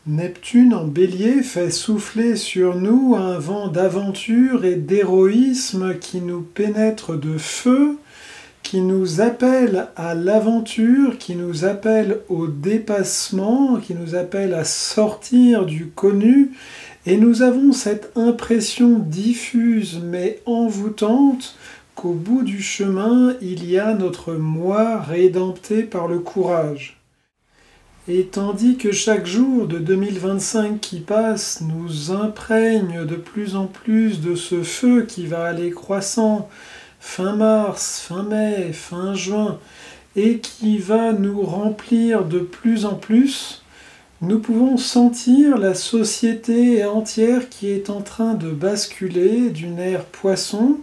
Neptune en Bélier fait souffler sur nous un vent d'aventure et d'héroïsme qui nous pénètre de feu, qui nous appelle à l'aventure, qui nous appelle au dépassement, qui nous appelle à sortir du connu. Et nous avons cette impression diffuse mais envoûtante qu'au bout du chemin, il y a notre moi rédempté par le courage. Et tandis que chaque jour de 2025 qui passe nous imprègne de plus en plus de ce feu qui va aller croissant fin mars, fin mai, fin juin, et qui va nous remplir de plus en plus, nous pouvons sentir la société entière qui est en train de basculer d'une ère poisson,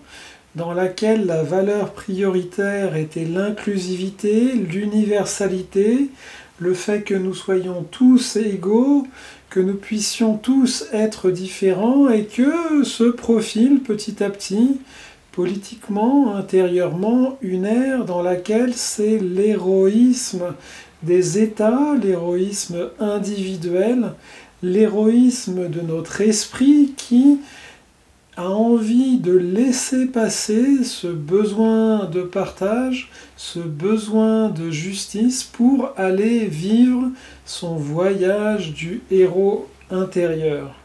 dans laquelle la valeur prioritaire était l'inclusivité, l'universalité, le fait que nous soyons tous égaux, que nous puissions tous être différents et que se profile petit à petit, politiquement, intérieurement, une ère dans laquelle c'est l'héroïsme des États, l'héroïsme individuel, l'héroïsme de notre esprit qui a envie de laisser passer ce besoin de partage, ce besoin de justice pour aller vivre son voyage du héros intérieur.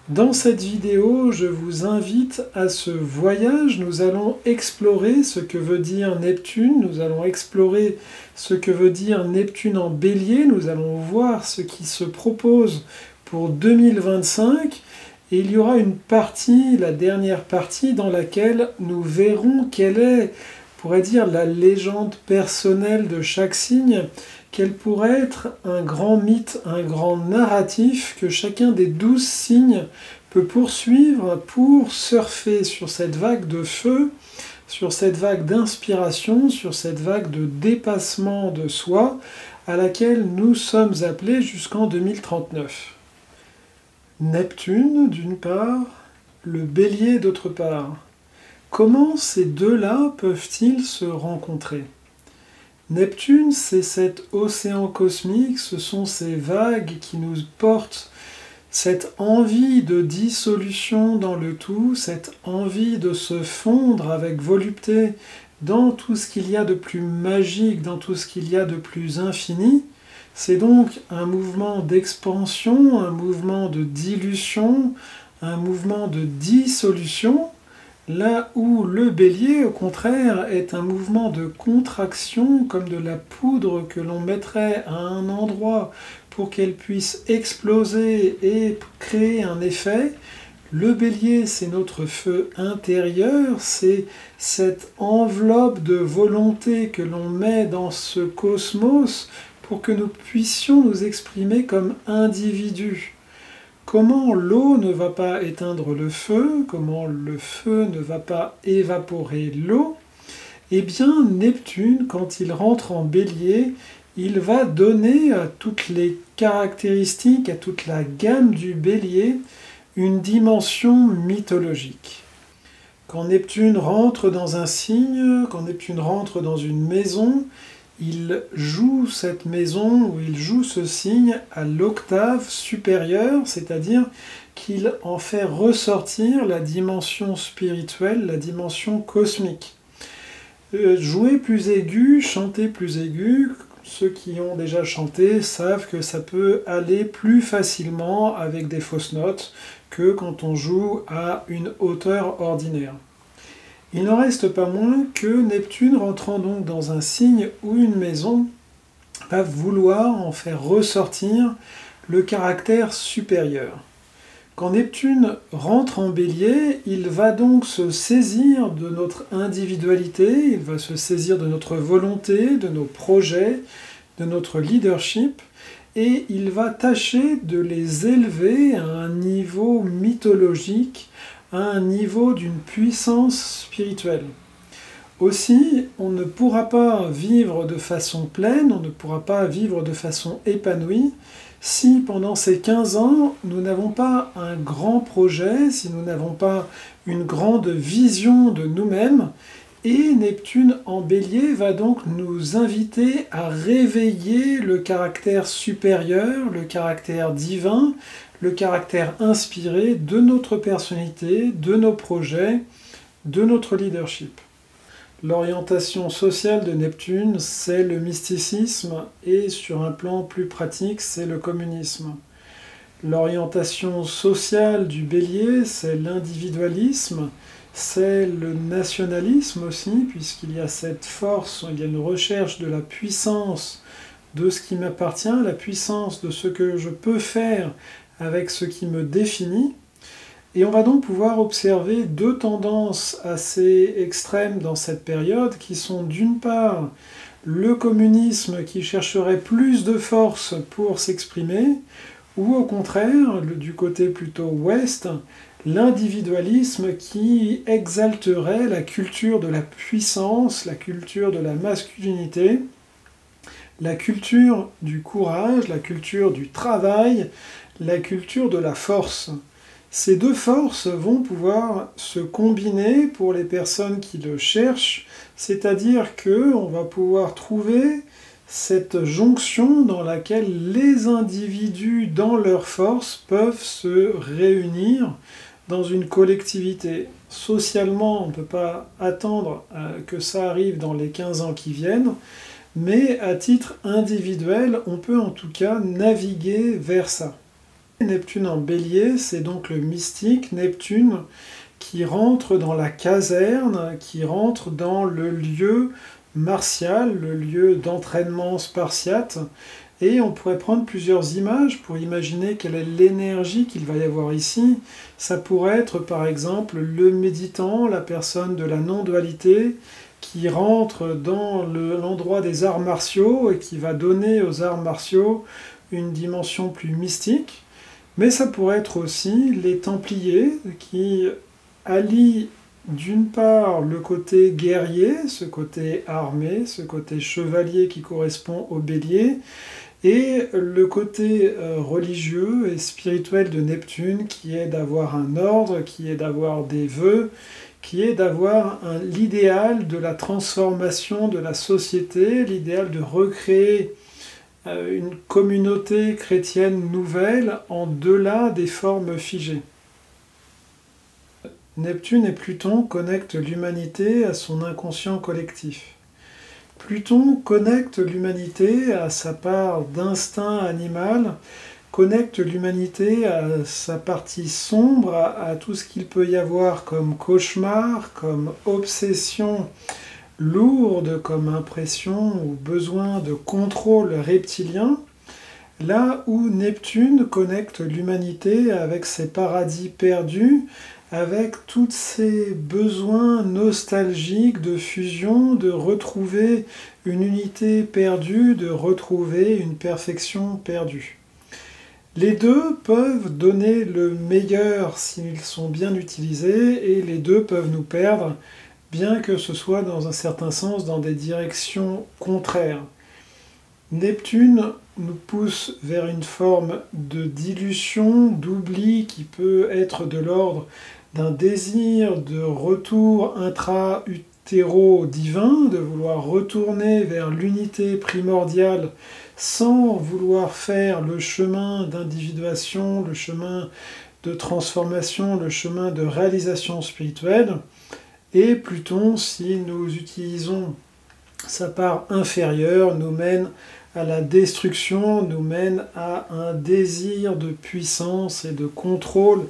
Dans cette vidéo, je vous invite à ce voyage. Nous allons explorer ce que veut dire Neptune, nous allons explorer ce que veut dire Neptune en Bélier, nous allons voir ce qui se propose pour 2025. Et il y aura une partie, la dernière partie, dans laquelle nous verrons quelle est, on pourrait dire, la légende personnelle de chaque signe, quel pourrait être un grand mythe, un grand narratif que chacun des 12 signes peut poursuivre pour surfer sur cette vague de feu, sur cette vague d'inspiration, sur cette vague de dépassement de soi à laquelle nous sommes appelés jusqu'en 2039. Neptune, d'une part, le Bélier, d'autre part. Comment ces deux-là peuvent-ils se rencontrer ? Neptune, c'est cet océan cosmique, ce sont ces vagues qui nous portent cette envie de dissolution dans le tout, cette envie de se fondre avec volupté dans tout ce qu'il y a de plus magique, dans tout ce qu'il y a de plus infini. C'est donc un mouvement d'expansion, un mouvement de dilution, un mouvement de dissolution, là où le Bélier, au contraire, est un mouvement de contraction, comme de la poudre que l'on mettrait à un endroit pour qu'elle puisse exploser et créer un effet. Le Bélier, c'est notre feu intérieur, c'est cette enveloppe de volonté que l'on met dans ce cosmos pour que nous puissions nous exprimer comme individus. Comment l'eau ne va pas éteindre le feu, comment le feu ne va pas évaporer l'eau, eh bien Neptune, quand il rentre en Bélier, il va donner à toutes les caractéristiques, à toute la gamme du Bélier, une dimension mythologique. Quand Neptune rentre dans un signe, quand Neptune rentre dans une maison, il joue cette maison ou il joue ce signe à l'octave supérieure, c'est-à-dire qu'il en fait ressortir la dimension spirituelle, la dimension cosmique. Jouer plus aigu, chanter plus aigu, ceux qui ont déjà chanté savent que ça peut aller plus facilement avec des fausses notes que quand on joue à une hauteur ordinaire. Il n'en reste pas moins que Neptune, rentrant donc dans un signe ou une maison, va vouloir en faire ressortir le caractère supérieur. Quand Neptune rentre en Bélier, il va donc se saisir de notre individualité, il va se saisir de notre volonté, de nos projets, de notre leadership, et il va tâcher de les élever à un niveau mythologique, à un niveau d'une puissance spirituelle. Aussi, on ne pourra pas vivre de façon pleine, on ne pourra pas vivre de façon épanouie, si pendant ces 15 ans, nous n'avons pas un grand projet, si nous n'avons pas une grande vision de nous-mêmes, Et Neptune en Bélier va donc nous inviter à réveiller le caractère supérieur, le caractère divin, le caractère inspiré de notre personnalité, de nos projets, de notre leadership. L'orientation sociale de Neptune, c'est le mysticisme et sur un plan plus pratique, c'est le communisme. L'orientation sociale du Bélier, c'est l'individualisme, c'est le nationalisme aussi, puisqu'il y a cette force, il y a une recherche de la puissance de ce qui m'appartient, la puissance de ce que je peux faire avec ce qui me définit. Et on va donc pouvoir observer deux tendances assez extrêmes dans cette période, qui sont d'une part le communisme qui chercherait plus de force pour s'exprimer, ou au contraire, du côté plutôt ouest, l'individualisme qui exalterait la culture de la puissance, la culture de la masculinité, la culture du courage, la culture du travail, la culture de la force. Ces deux forces vont pouvoir se combiner pour les personnes qui le cherchent, c'est-à-dire qu'on va pouvoir trouver cette jonction dans laquelle les individus, dans leur force, peuvent se réunir dans une collectivité. Socialement, on ne peut pas attendre que ça arrive dans les 15 ans qui viennent, mais à titre individuel, on peut en tout cas naviguer vers ça. Neptune en Bélier, c'est donc le mystique, Neptune qui rentre dans la caserne, qui rentre dans le lieu martial, le lieu d'entraînement spartiate, et on pourrait prendre plusieurs images pour imaginer quelle est l'énergie qu'il va y avoir ici. Ça pourrait être par exemple le méditant, la personne de la non-dualité, qui rentre dans l'endroit des arts martiaux et qui va donner aux arts martiaux une dimension plus mystique. Mais ça pourrait être aussi les Templiers qui allient d'une part le côté guerrier, ce côté armé, ce côté chevalier qui correspond au Bélier, et le côté religieux et spirituel de Neptune qui est d'avoir un ordre, qui est d'avoir des vœux, qui est d'avoir l'idéal de la transformation de la société, l'idéal de recréer une communauté chrétienne nouvelle en delà des formes figées. Neptune et Pluton connectent l'humanité à son inconscient collectif. Pluton connecte l'humanité à sa part d'instinct animal, connecte l'humanité à sa partie sombre, à tout ce qu'il peut y avoir comme cauchemar, comme obsession lourde, comme impression ou besoin de contrôle reptilien, là où Neptune connecte l'humanité avec ses paradis perdus, avec tous ces besoins nostalgiques de fusion, de retrouver une unité perdue, de retrouver une perfection perdue. Les deux peuvent donner le meilleur s'ils sont bien utilisés, et les deux peuvent nous perdre, bien que ce soit dans un certain sens dans des directions contraires. Neptune nous pousse vers une forme de dilution, d'oubli qui peut être de l'ordre d'un désir de retour intra-utéro-divin, de vouloir retourner vers l'unité primordiale sans vouloir faire le chemin d'individuation, le chemin de transformation, le chemin de réalisation spirituelle. Et Pluton, si nous utilisons sa part inférieure, nous mène à la destruction, nous mène à un désir de puissance et de contrôle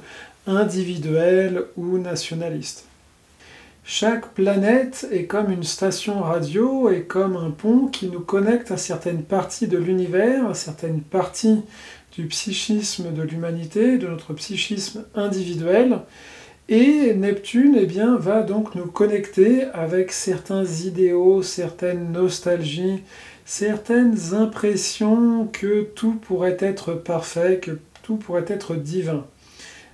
individuel ou nationaliste. Chaque planète est comme une station radio et comme un pont qui nous connecte à certaines parties de l'univers, à certaines parties du psychisme de l'humanité, de notre psychisme individuel. Et Neptune va donc nous connecter avec certains idéaux, certaines nostalgies, certaines impressions que tout pourrait être parfait, que tout pourrait être divin.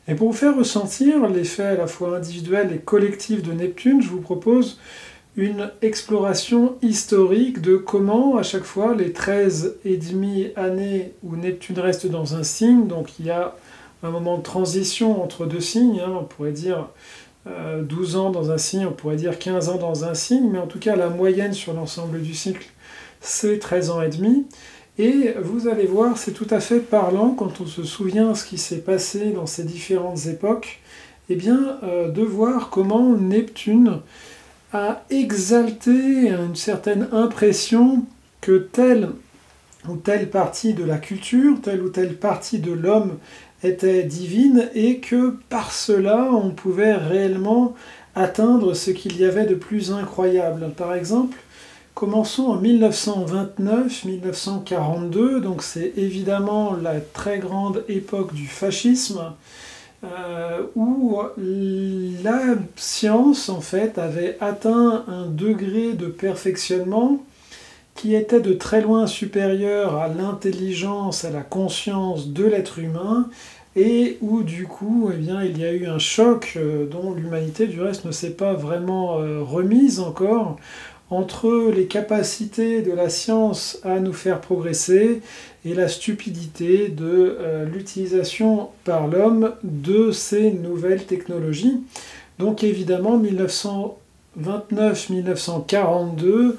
Et pour vous faire ressentir l'effet à la fois individuel et collectif de Neptune, je vous propose une exploration historique de comment, à chaque fois, les 13,5 années où Neptune reste dans un signe, donc il y a un moment de transition entre deux signes, on pourrait dire 12 ans dans un signe, on pourrait dire 15 ans dans un signe, mais en tout cas la moyenne sur l'ensemble du cycle, c'est 13 ans et demi. Et vous allez voir, c'est tout à fait parlant quand on se souvient ce qui s'est passé dans ces différentes époques, eh bien, de voir comment Neptune a exalté une certaine impression que telle ou telle partie de la culture, telle ou telle partie de l'homme était divine et que par cela on pouvait réellement atteindre ce qu'il y avait de plus incroyable. Par exemple, commençons en 1929-1942, donc c'est évidemment la très grande époque du fascisme, où la science en fait avait atteint un degré de perfectionnement qui était de très loin supérieur à l'intelligence, à la conscience de l'être humain, et où du coup eh bien, il y a eu un choc dont l'humanité du reste ne s'est pas vraiment remise encore, entre les capacités de la science à nous faire progresser et la stupidité de l'utilisation par l'homme de ces nouvelles technologies. Donc évidemment, 1929-1942,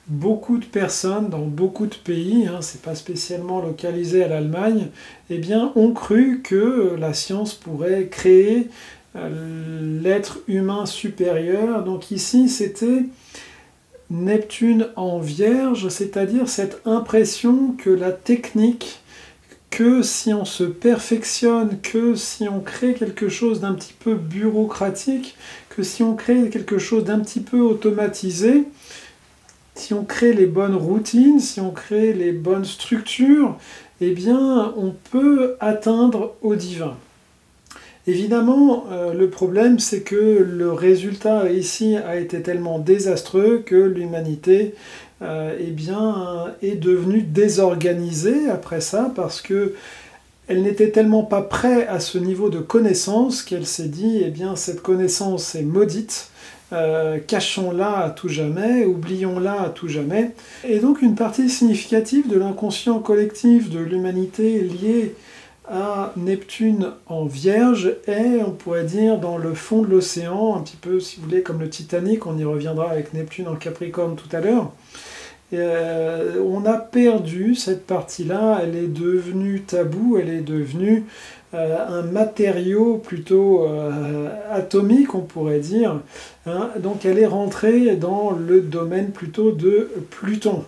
beaucoup de personnes dans beaucoup de pays, c'est pas spécialement localisé à l'Allemagne, eh bien, ont cru que la science pourrait créer l'être humain supérieur. Donc ici, c'était Neptune en Vierge, c'est-à-dire cette impression que la technique, que si on se perfectionne, que si on crée quelque chose d'un petit peu bureaucratique, que si on crée quelque chose d'un petit peu automatisé, si on crée les bonnes routines, si on crée les bonnes structures, eh bien, on peut atteindre au divin. Évidemment, le problème, c'est que le résultat ici a été tellement désastreux que l'humanité est devenue désorganisée après ça, parce que elle n'était tellement pas prête à ce niveau de connaissance qu'elle s'est dit, eh bien, cette connaissance est maudite, cachons-la à tout jamais, oublions-la à tout jamais. Et donc une partie significative de l'inconscient collectif de l'humanité liée à Neptune en Vierge est, on pourrait dire, dans le fond de l'océan, un petit peu, si vous voulez, comme le Titanic, on y reviendra avec Neptune en Capricorne tout à l'heure. On a perdu cette partie-là, elle est devenue tabou, elle est devenue un matériau plutôt atomique, on pourrait dire. Donc elle est rentrée dans le domaine plutôt de Pluton.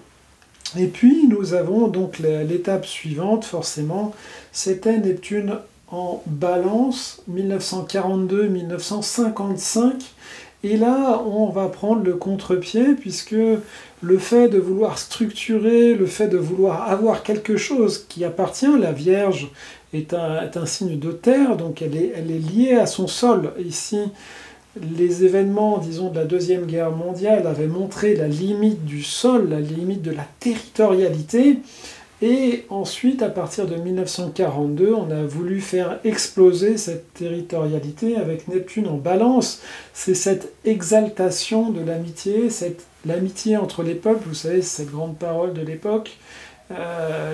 Et puis nous avons donc l'étape suivante, forcément, c'était Neptune en Balance, 1942-1955. Et là, on va prendre le contre-pied, puisque le fait de vouloir structurer, le fait de vouloir avoir quelque chose qui appartient, la Vierge est un signe de terre, donc elle est liée à son sol. Ici, les événements, disons, de la Deuxième Guerre mondiale avaient montré la limite du sol, la limite de la territorialité. Et ensuite, à partir de 1942, on a voulu faire exploser cette territorialité avec Neptune en Balance. C'est cette exaltation de l'amitié, l'amitié entre les peuples, vous savez, cette grande parole de l'époque,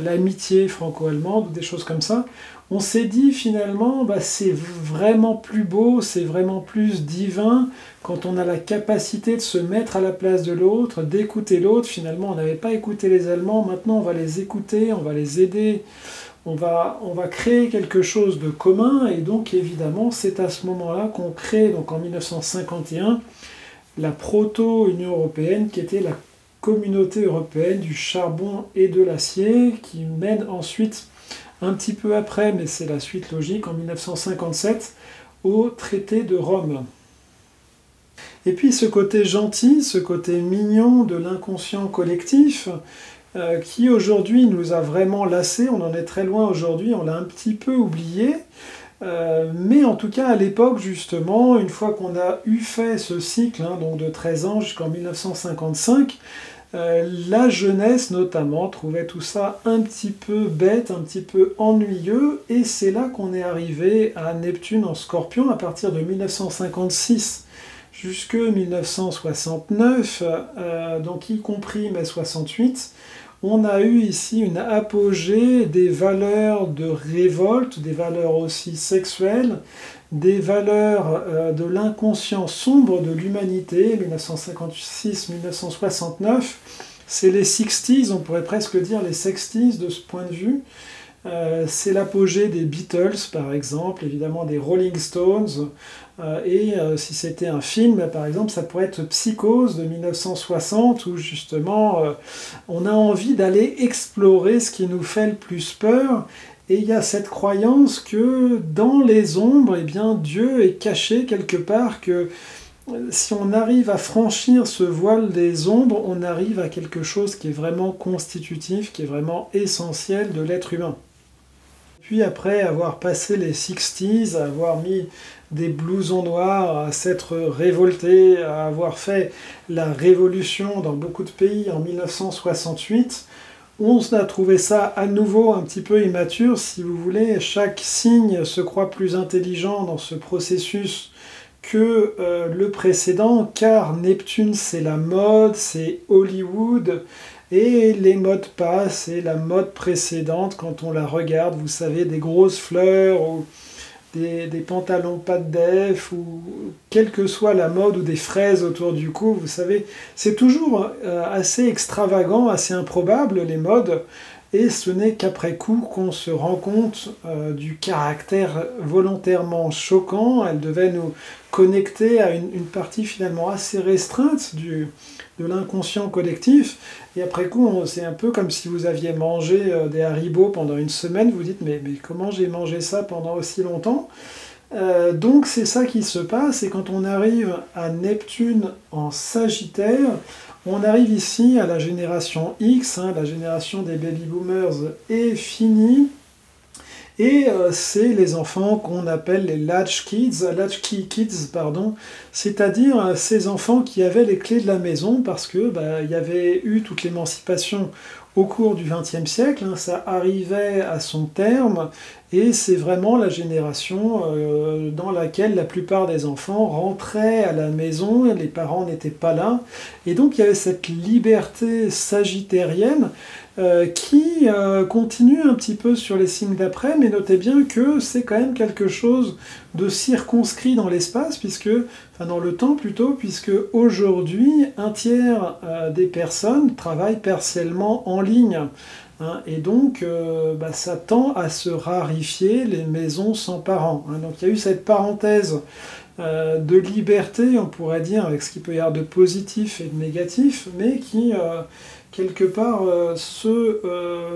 l'amitié franco-allemande, ou des choses comme ça. On s'est dit finalement, c'est vraiment plus beau, c'est vraiment plus divin quand on a la capacité de se mettre à la place de l'autre, d'écouter l'autre. Finalement, on n'avait pas écouté les Allemands, maintenant on va les écouter, on va les aider, on va créer quelque chose de commun. Et donc évidemment, c'est à ce moment-là qu'on crée, donc en 1951, la proto-Union européenne qui était la Communauté européenne du charbon et de l'acier, qui mène ensuite, un petit peu après, mais c'est la suite logique, en 1957, au traité de Rome. Et puis ce côté gentil, ce côté mignon de l'inconscient collectif, qui aujourd'hui nous a vraiment lassés, on en est très loin aujourd'hui, on l'a un petit peu oublié, mais en tout cas à l'époque justement, une fois qu'on a fait ce cycle, donc de 13 ans jusqu'en 1955, la jeunesse notamment trouvait tout ça un petit peu bête, un petit peu ennuyeux, et c'est là qu'on est arrivé à Neptune en Scorpion à partir de 1956 jusque 1969, donc y compris mai 68. On a eu ici une apogée des valeurs de révolte, des valeurs aussi sexuelles, des valeurs de l'inconscient sombre de l'humanité, 1956-1969, c'est les 60s, on pourrait presque dire les 60s de ce point de vue. C'est l'apogée des Beatles, par exemple, évidemment des Rolling Stones, si c'était un film, par exemple, ça pourrait être Psychose de 1960, où justement on a envie d'aller explorer ce qui nous fait le plus peur, et il y a cette croyance que dans les ombres, eh bien, Dieu est caché quelque part, que si on arrive à franchir ce voile des ombres, on arrive à quelque chose qui est vraiment constitutif, qui est vraiment essentiel de l'être humain. Puis après avoir passé les 60s, à avoir mis des blousons noirs, à s'être révolté, à avoir fait la révolution dans beaucoup de pays en 1968, on a trouvé ça à nouveau un petit peu immature, si vous voulez. Chaque signe se croit plus intelligent dans ce processus que le précédent, car Neptune c'est la mode, c'est Hollywood, et les modes passent, et la mode précédente, quand on la regarde, vous savez, des grosses fleurs, ou des pantalons pas de def, ou quelle que soit la mode, ou des fraises autour du cou, vous savez, c'est toujours assez extravagant, assez improbable les modes, et ce n'est qu'après coup qu'on se rend compte du caractère volontairement choquant. Elle devait nous connecter à une partie finalement assez restreinte de l'inconscient collectif, et après coup, c'est un peu comme si vous aviez mangé des Haribo pendant une semaine, vous dites mais comment j'ai mangé ça pendant aussi longtemps? Donc c'est ça qui se passe, et quand on arrive à Neptune en Sagittaire, on arrive ici à la génération X, la génération des baby-boomers est finie, et c'est les enfants qu'on appelle les latchkey kids, c'est-à-dire ces enfants qui avaient les clés de la maison parce que il y avait eu toute l'émancipation au cours du XXe siècle, ça arrivait à son terme, et c'est vraiment la génération dans laquelle la plupart des enfants rentraient à la maison, les parents n'étaient pas là, et donc il y avait cette liberté sagittarienne qui continue un petit peu sur les signes d'après, mais notez bien que c'est quand même quelque chose de circonscrit dans l'espace, dans le temps plutôt, puisque aujourd'hui, un tiers des personnes travaillent partiellement en ligne. Et donc, ça tend à se rarifier les maisons sans parents. Donc il y a eu cette parenthèse de liberté, on pourrait dire, avec ce qu'il peut y avoir de positif et de négatif, mais qui quelque part se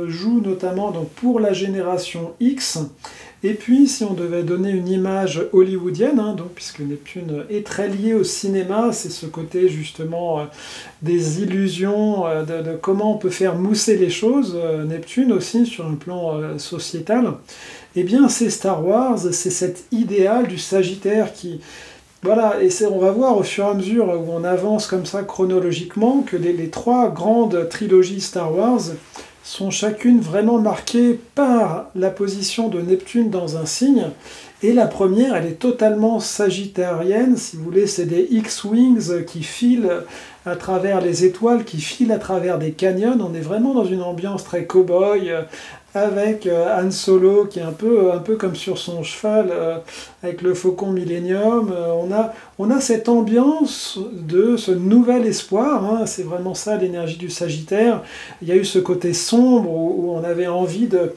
joue notamment donc, pour la génération X. Et puis, si on devait donner une image hollywoodienne, puisque Neptune est très lié au cinéma, c'est ce côté justement des illusions, de comment on peut faire mousser les choses, Neptune aussi sur un plan sociétal, eh bien c'est Star Wars, c'est cet idéal du Sagittaire qui... Voilà, et on va voir au fur et à mesure où on avance comme ça chronologiquement que les trois grandes trilogies Star Wars sont chacune vraiment marquées par la position de Neptune dans un signe, et la première, elle est totalement sagittarienne, si vous voulez, c'est des X-Wings qui filent à travers les étoiles, qui filent à travers des canyons, on est vraiment dans une ambiance très cow-boy, avec Han Solo qui est un peu comme sur son cheval, avec le Faucon Millennium. On a cette ambiance de ce nouvel espoir, c'est vraiment ça l'énergie du Sagittaire. Il y a eu ce côté sombre où on avait envie de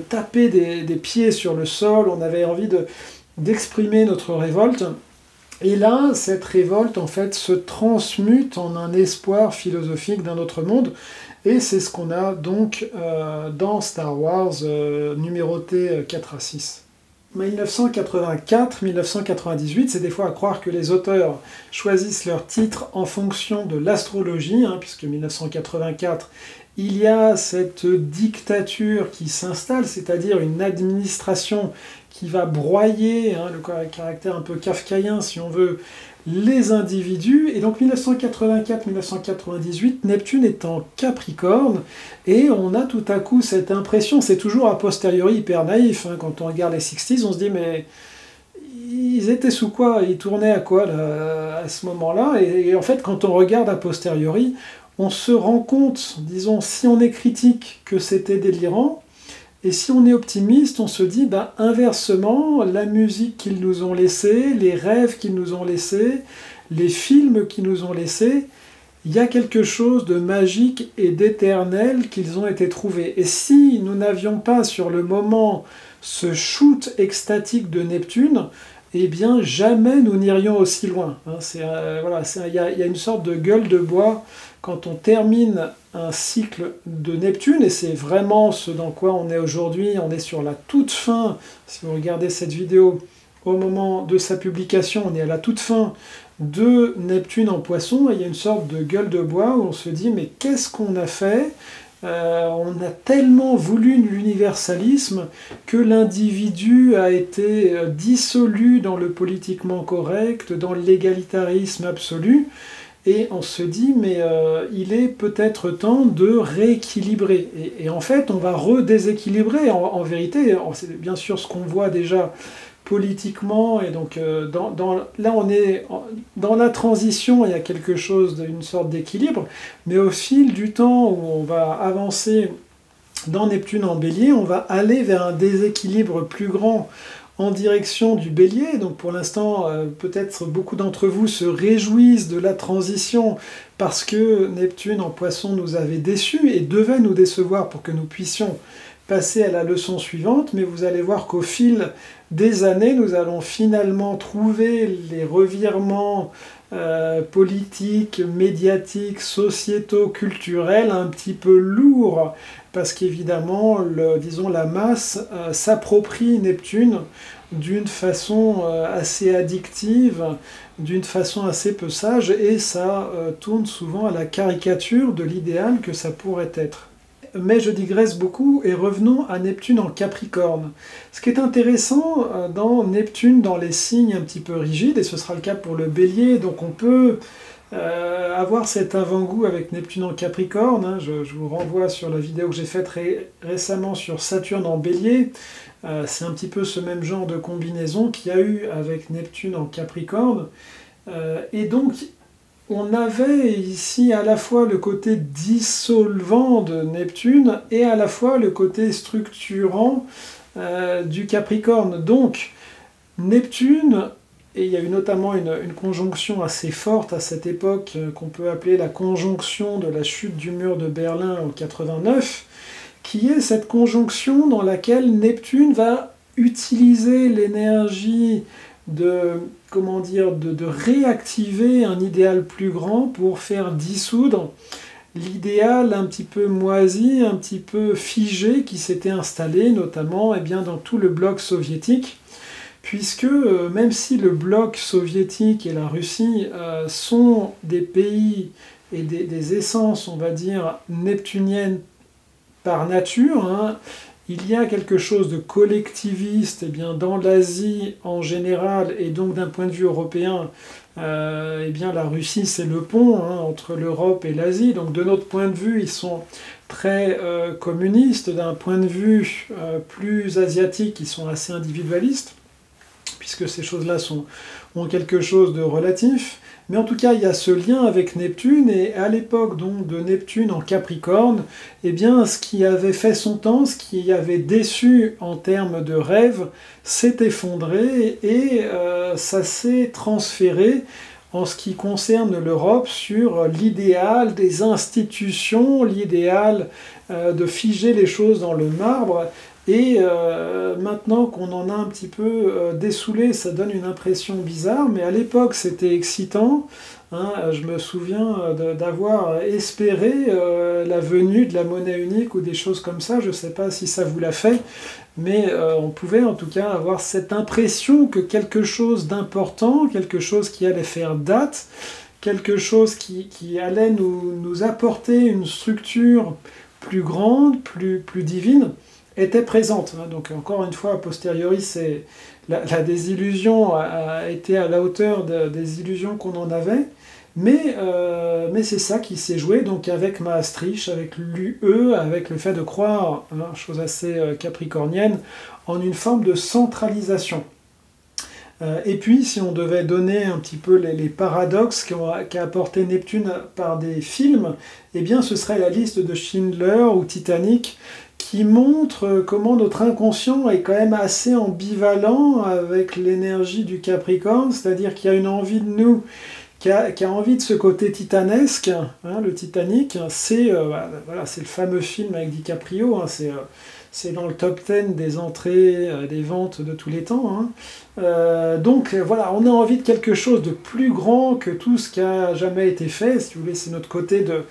taper des pieds sur le sol, on avait envie d'exprimer notre révolte. Et là, cette révolte, en fait, se transmute en un espoir philosophique d'un autre monde. Et c'est ce qu'on a donc dans Star Wars, numéroté 4 à 6. 1984-1998, c'est des fois à croire que les auteurs choisissent leurs titres en fonction de l'astrologie, puisque 1984, il y a cette dictature qui s'installe, c'est-à-dire une administration qui va broyer, le caractère un peu kafkaïen si on veut, les individus. Et donc 1984-1998, Neptune est en Capricorne, et on a tout à coup cette impression, c'est toujours a posteriori hyper naïf, quand on regarde les 60s, on se dit mais ils étaient sous quoi? Ils tournaient à quoi là, à ce moment-là? Et en fait, quand on regarde a posteriori, on se rend compte, disons, si on est critique, que c'était délirant, Et si on est optimiste, on se dit, ben, inversement, la musique qu'ils nous ont laissée, les rêves qu'ils nous ont laissés, les films qu'ils nous ont laissés, il y a quelque chose de magique et d'éternel qu'ils ont été trouvés. Et si nous n'avions pas sur le moment ce shoot extatique de Neptune, eh bien jamais nous n'irions aussi loin. Voilà, il y a une sorte de gueule de bois quand on termine un cycle de Neptune, et c'est vraiment ce dans quoi on est aujourd'hui. On est sur la toute fin, si vous regardez cette vidéo, au moment de sa publication, on est à la toute fin de Neptune en Poisson, et il y a une sorte de gueule de bois où on se dit, mais qu'est-ce qu'on a fait ? On a tellement voulu l'universalisme que l'individu a été dissolu dans le politiquement correct, dans l'égalitarisme absolu, et on se dit, mais il est peut-être temps de rééquilibrer. Et en fait, on va redéséquilibrer. En vérité, c'est bien sûr ce qu'on voit déjà politiquement, et donc là on est dans la transition, il y a quelque chose d'une sorte d'équilibre, mais au fil du temps où on va avancer dans Neptune en Bélier, on va aller vers un déséquilibre plus grand en direction du Bélier. Donc pour l'instant, peut-être beaucoup d'entre vous se réjouissent de la transition parce que Neptune en Poisson nous avait déçus et devait nous décevoir pour que nous puissions passer à la leçon suivante, mais vous allez voir qu'au fil des années, nous allons finalement trouver les revirements politiques, médiatiques, sociétaux, culturels un petit peu lourds, parce qu'évidemment, disons, la masse s'approprie Neptune d'une façon assez addictive, d'une façon assez peu sage, et ça tourne souvent à la caricature de l'idéal que ça pourrait être. Mais je digresse beaucoup et revenons à Neptune en Capricorne. Ce qui est intéressant dans Neptune, dans les signes un petit peu rigides, et ce sera le cas pour le Bélier, donc on peut avoir cet avant-goût avec Neptune en Capricorne. Hein. Je vous renvoie sur la vidéo que j'ai faite récemment sur Saturne en Bélier. C'est un petit peu ce même genre de combinaison qu'il y a eu avec Neptune en Capricorne. Et donc, on avait ici à la fois le côté dissolvant de Neptune et à la fois le côté structurant du Capricorne. Donc, Neptune, et il y a eu notamment une conjonction assez forte à cette époque qu'on peut appeler la conjonction de la chute du mur de Berlin en 89, qui est cette conjonction dans laquelle Neptune va utiliser l'énergie de réactiver un idéal plus grand pour faire dissoudre l'idéal un petit peu moisi, un petit peu figé qui s'était installé notamment dans tout le bloc soviétique, puisque même si le bloc soviétique et la Russie sont des pays et des essences, on va dire, neptuniennes par nature, hein, il y a quelque chose de collectiviste dans l'Asie en général, et donc d'un point de vue européen, la Russie c'est le pont entre l'Europe et l'Asie. Donc de notre point de vue, ils sont très communistes. D'un point de vue plus asiatique, ils sont assez individualistes, puisque ces choses-là ont quelque chose de relatif. Mais en tout cas, il y a ce lien avec Neptune, et à l'époque donc de Neptune en Capricorne, ce qui avait fait son temps, ce qui avait déçu en termes de rêve, s'est effondré, et ça s'est transféré en ce qui concerne l'Europe sur l'idéal des institutions, l'idéal de figer les choses dans le marbre. Et maintenant qu'on en a un petit peu dessoulé, ça donne une impression bizarre, mais à l'époque c'était excitant. Hein. Je me souviens d'avoir espéré la venue de la monnaie unique ou des choses comme ça. Je ne sais pas si ça vous l'a fait, mais on pouvait en tout cas avoir cette impression que quelque chose d'important, quelque chose qui allait faire date, quelque chose qui allait nous apporter une structure plus grande, plus divine, était présente. Donc encore une fois, a posteriori, la désillusion a été à la hauteur des illusions qu'on en avait, mais c'est ça qui s'est joué donc avec Maastricht, avec l'UE, avec le fait de croire, chose assez capricornienne, en une forme de centralisation. Et puis, si on devait donner un petit peu les paradoxes qu'a apporté Neptune par des films, eh bien, ce serait la liste de Schindler ou Titanic, qui montre comment notre inconscient est quand même assez ambivalent avec l'énergie du Capricorne, c'est-à-dire qu'il y a une envie de nous, qui a envie de ce côté titanesque, hein, le Titanic, c'est voilà, c'est le fameux film avec DiCaprio, hein, c'est dans le top 10 des entrées, des ventes de tous les temps. Hein. Donc voilà, on a envie de quelque chose de plus grand que tout ce qui a jamais été fait. Si vous voulez, c'est notre côté de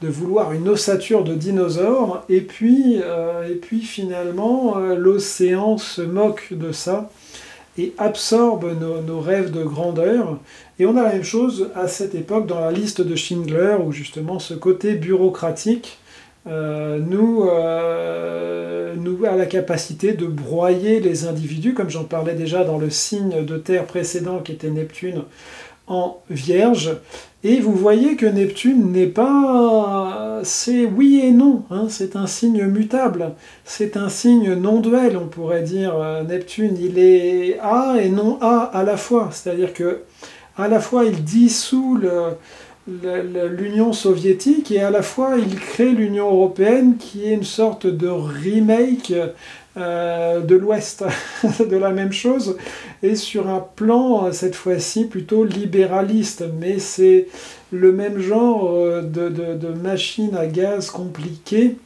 vouloir une ossature de dinosaure. Et puis finalement, l'océan se moque de ça et absorbe nos rêves de grandeur. Et on a la même chose à cette époque dans la liste de Schindler, où justement ce côté bureaucratique nous a la capacité de broyer les individus, comme j'en parlais déjà dans le signe de terre précédent qui était Neptune en Vierge. Et vous voyez que Neptune n'est pas... C'est oui et non, hein, c'est un signe mutable, c'est un signe non-duel, on pourrait dire. Neptune, il est A et non A à la fois, c'est-à-dire que à la fois il dissout l'Union soviétique et à la fois il crée l'Union européenne qui est une sorte de remake de l'Ouest, de la même chose, et sur un plan cette fois-ci plutôt libéraliste, mais c'est le même genre de machine à gaz compliquée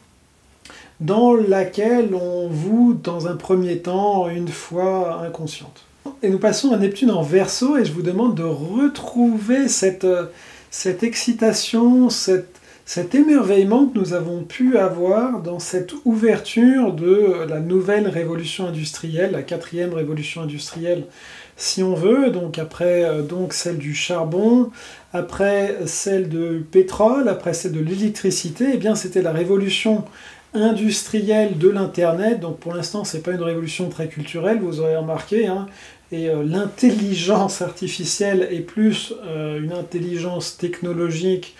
dans laquelle on voue dans un premier temps une foi inconsciente. Et nous passons à Neptune en Verseau, et je vous demande de retrouver cette excitation, cet émerveillement que nous avons pu avoir dans cette ouverture de la nouvelle révolution industrielle, la 4e révolution industrielle, si on veut, donc après celle du charbon, après celle du pétrole, après celle de l'électricité, eh bien c'était la révolution industrielle de l'Internet. Donc pour l'instant, c'est pas une révolution très culturelle, vous aurez remarqué, hein. Et l'intelligence artificielle est plus une intelligence technologique,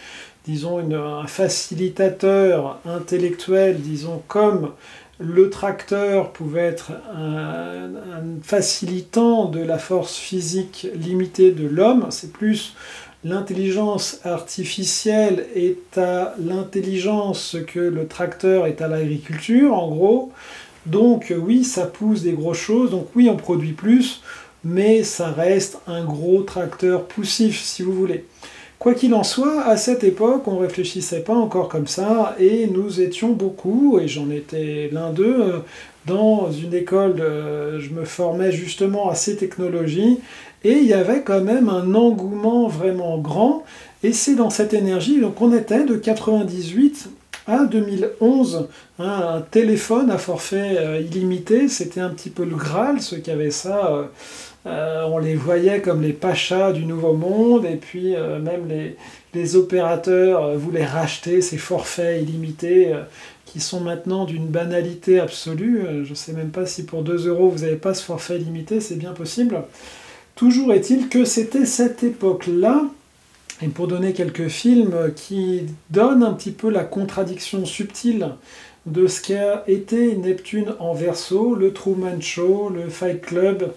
disons un facilitateur intellectuel, disons comme le tracteur pouvait être un facilitant de la force physique limitée de l'homme. C'est plus l'intelligence artificielle est à l'intelligence que le tracteur est à l'agriculture, en gros. Donc oui, ça pousse des grosses choses, donc oui, on produit plus, mais ça reste un gros tracteur poussif, si vous voulez. Quoi qu'il en soit, à cette époque, on ne réfléchissait pas encore comme ça, et nous étions beaucoup, et j'en étais l'un d'eux, dans une école, je me formais justement à ces technologies, et il y avait quand même un engouement vraiment grand, et c'est dans cette énergie, donc on était de 98 à 2011, hein, un téléphone à forfait illimité, c'était un petit peu le Graal, ceux qui avaient ça, on les voyait comme les pachas du Nouveau Monde, et puis même les opérateurs voulaient racheter ces forfaits illimités qui sont maintenant d'une banalité absolue. Je ne sais même pas si pour 2 euros vous n'avez pas ce forfait illimité, c'est bien possible. Toujours est-il que c'était cette époque-là. Et pour donner quelques films qui donnent un petit peu la contradiction subtile de ce qu'a été Neptune en Verseau, le Truman Show, le Fight Club,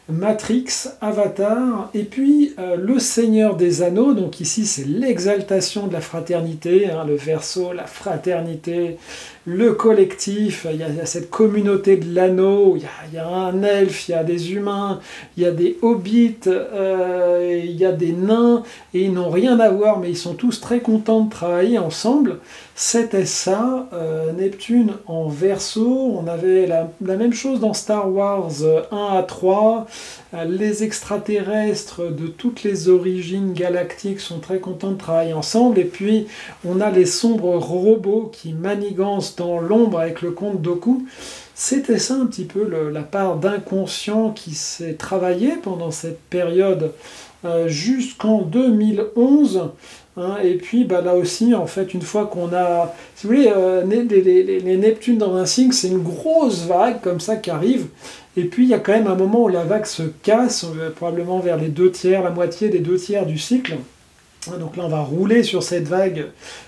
Matrix, Avatar, et puis Le Seigneur des Anneaux, donc ici c'est l'exaltation de la fraternité, hein, le Verseau, la fraternité, le collectif, il y a cette communauté de l'anneau, il y a un elfe, il y a des humains, il y a des hobbits, il y a des nains, et ils n'ont rien à voir, mais ils sont tous très contents de travailler ensemble. C'était ça, Neptune en Verseau. On avait la même chose dans Star Wars 1 à 3, les extraterrestres de toutes les origines galactiques sont très contents de travailler ensemble, et puis on a les sombres robots qui manigancent dans l'ombre avec le comte Dooku. C'était ça un petit peu la part d'inconscient qui s'est travaillée pendant cette période jusqu'en 2011. Hein, et puis là aussi, en fait, une fois qu'on a... Si vous voulez, les Neptunes dans un signe, c'est une grosse vague comme ça qui arrive. Et puis il y a quand même un moment où la vague se casse, probablement vers les 2/3, la moitié des 2/3 du cycle. Donc là, on va rouler sur cette vague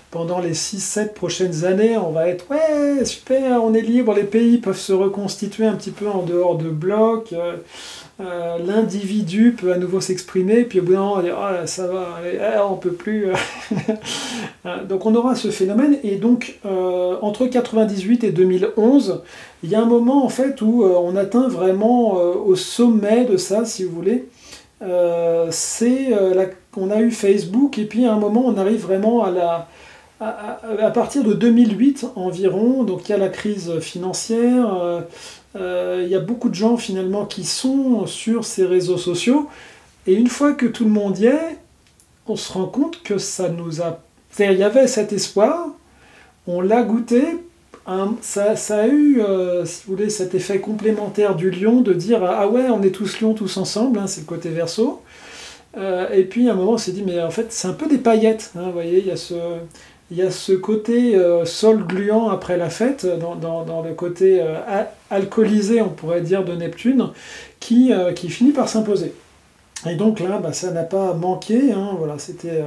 pendant les 6-7 prochaines années. On va être, ouais, super, on est libre, les pays peuvent se reconstituer un petit peu en dehors de blocs. l'individu peut à nouveau s'exprimer, puis au bout d'un moment on va dire ah là, ça va, allez, ah, on peut plus. Donc on aura ce phénomène, et donc entre 98 et 2011, il y a un moment en fait où on atteint vraiment au sommet de ça, si vous voulez. On a eu Facebook, et puis à un moment on arrive vraiment à partir de 2008 environ, donc il y a la crise financière, il y a beaucoup de gens finalement qui sont sur ces réseaux sociaux, et une fois que tout le monde y est, on se rend compte que ça nous a... C'est-à-dire, il y avait cet espoir, on l'a goûté, ça a eu, si vous voulez, cet effet complémentaire du lion, de dire ah ouais, on est tous lions, tous ensemble, hein, c'est le côté Verseau. Et puis à un moment, on s'est dit, mais en fait, c'est un peu des paillettes, hein, vous voyez, il y a ce côté sol gluant après la fête, dans le côté alcoolisé, on pourrait dire, de Neptune, qui finit par s'imposer. Et donc là, bah, ça n'a pas manqué, hein, voilà, c'était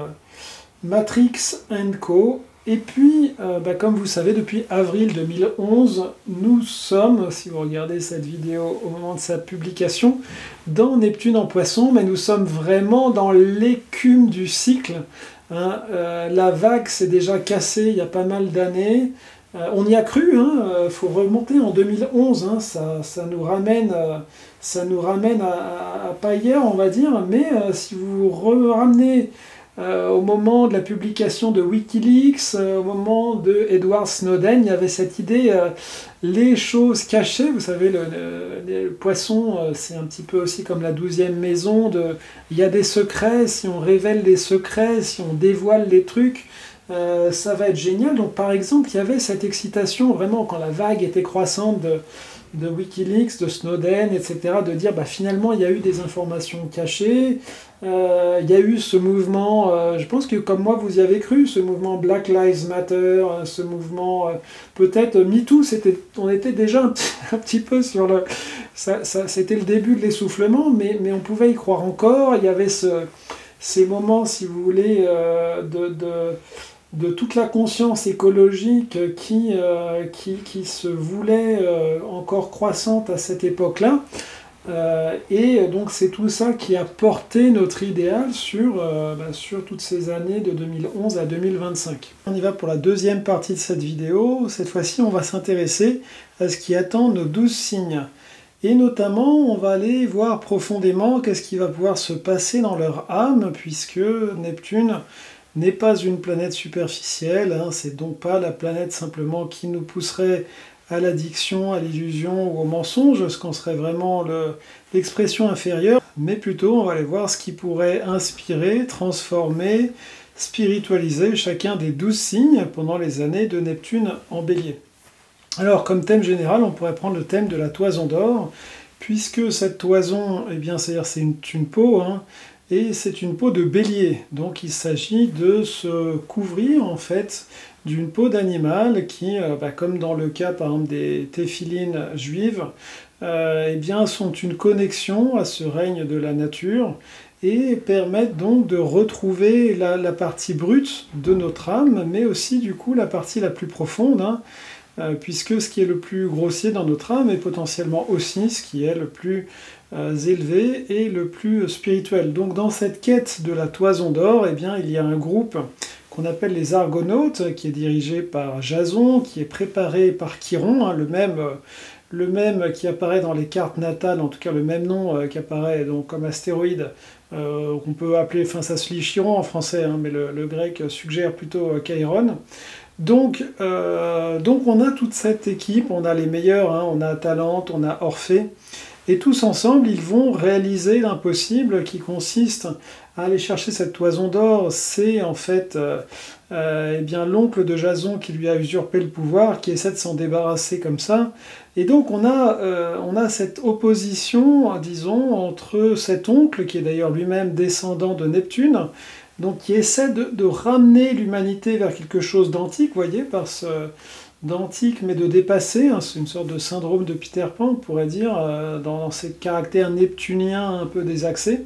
Matrix & Co. Et puis, bah, comme vous savez, depuis avril 2011, nous sommes, si vous regardez cette vidéo au moment de sa publication, dans Neptune en Poisson, mais nous sommes vraiment dans l'écume du cycle. Hein. La vague s'est déjà cassée il y a pas mal d'années. On y a cru, faut remonter en 2011, hein, ça nous ramène à pas hier, on va dire, mais si vous ramenez au moment de la publication de Wikileaks, au moment de Edward Snowden, il y avait cette idée, les choses cachées, vous savez, le poisson, c'est un petit peu aussi comme la 12e maison, il y a des secrets, si on révèle les secrets, si on dévoile les trucs, ça va être génial. Donc par exemple, il y avait cette excitation vraiment quand la vague était croissante de Wikileaks, de Snowden, etc., de dire bah, finalement il y a eu des informations cachées, il y a eu ce mouvement, je pense que comme moi vous y avez cru, ce mouvement Black Lives Matter, ce mouvement peut-être MeToo, on était déjà un petit peu sur le... c'était le début de l'essoufflement, mais on pouvait y croire encore, il y avait ces moments, si vous voulez, de toute la conscience écologique qui se voulait encore croissante à cette époque-là. Et donc c'est tout ça qui a porté notre idéal sur toutes ces années de 2011 à 2025. On y va pour la deuxième partie de cette vidéo. Cette fois-ci, on va s'intéresser à ce qui attend nos 12 signes. Et notamment, on va aller voir profondément qu'est-ce qui va pouvoir se passer dans leur âme, puisque Neptune n'est pas une planète superficielle, hein, c'est donc pas la planète simplement qui nous pousserait à l'addiction, à l'illusion ou au mensonge, ce qu'on serait vraiment l'expression inférieure, mais plutôt on va aller voir ce qui pourrait inspirer, transformer, spiritualiser chacun des 12 signes pendant les années de Neptune en Bélier. Alors comme thème général, on pourrait prendre le thème de la toison d'or, puisque cette toison, eh bien, c'est-à-dire c'est une peau, hein, et c'est une peau de bélier, donc il s'agit de se couvrir en fait d'une peau d'animal qui, comme dans le cas par exemple des téphilines juives, eh bien, sont une connexion à ce règne de la nature et permettent donc de retrouver la partie brute de notre âme, mais aussi du coup la partie la plus profonde, hein, puisque ce qui est le plus grossier dans notre âme est potentiellement aussi ce qui est le plus élevé et le plus spirituel. Donc dans cette quête de la toison d'or, eh bien, il y a un groupe qu'on appelle les Argonautes, qui est dirigé par Jason, qui est préparé par Chiron, hein, le même qui apparaît dans les cartes natales, en tout cas le même nom qui apparaît donc comme astéroïde, qu'on peut appeler, enfin ça se lit Chiron en français, hein, mais le grec suggère plutôt Chiron. Donc on a toute cette équipe, on a les meilleurs, hein, on a Atalante, on a Orphée, et tous ensemble, ils vont réaliser l'impossible qui consiste à aller chercher cette toison d'or. C'est en fait eh bien, l'oncle de Jason qui lui a usurpé le pouvoir, qui essaie de s'en débarrasser comme ça. Et donc on a cette opposition, disons, entre cet oncle, qui est d'ailleurs lui-même descendant de Neptune, donc qui essaie de ramener l'humanité vers quelque chose d'antique, vous voyez, d'antique mais de dépassé, hein, c'est une sorte de syndrome de Peter Pan, on pourrait dire, dans ces caractères neptuniens un peu désaxés,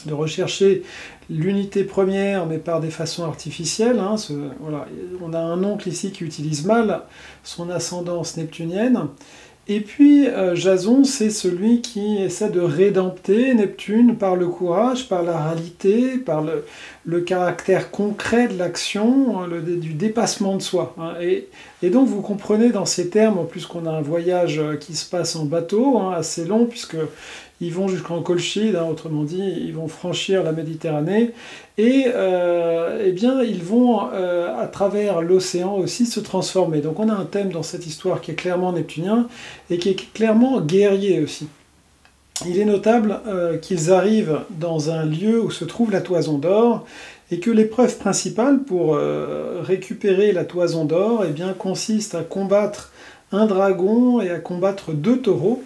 de rechercher l'unité première mais par des façons artificielles. Hein, voilà. On a un oncle ici qui utilise mal son ascendance neptunienne, Et puis Jason, c'est celui qui essaie de rédempter Neptune par le courage, par la réalité, par le caractère concret de l'action, du dépassement de soi. Hein. Et donc vous comprenez dans ces termes, en plus qu'on a un voyage qui se passe en bateau, hein, assez long, puisque ils vont jusqu'en Colchide, hein, autrement dit, ils vont franchir la Méditerranée, et eh bien, ils vont, à travers l'océan aussi, se transformer. Donc on a un thème dans cette histoire qui est clairement neptunien, et qui est clairement guerrier aussi. Il est notable qu'ils arrivent dans un lieu où se trouve la toison d'or, et que l'épreuve principale pour récupérer la toison d'or eh bien, consiste à combattre un dragon et à combattre 2 taureaux,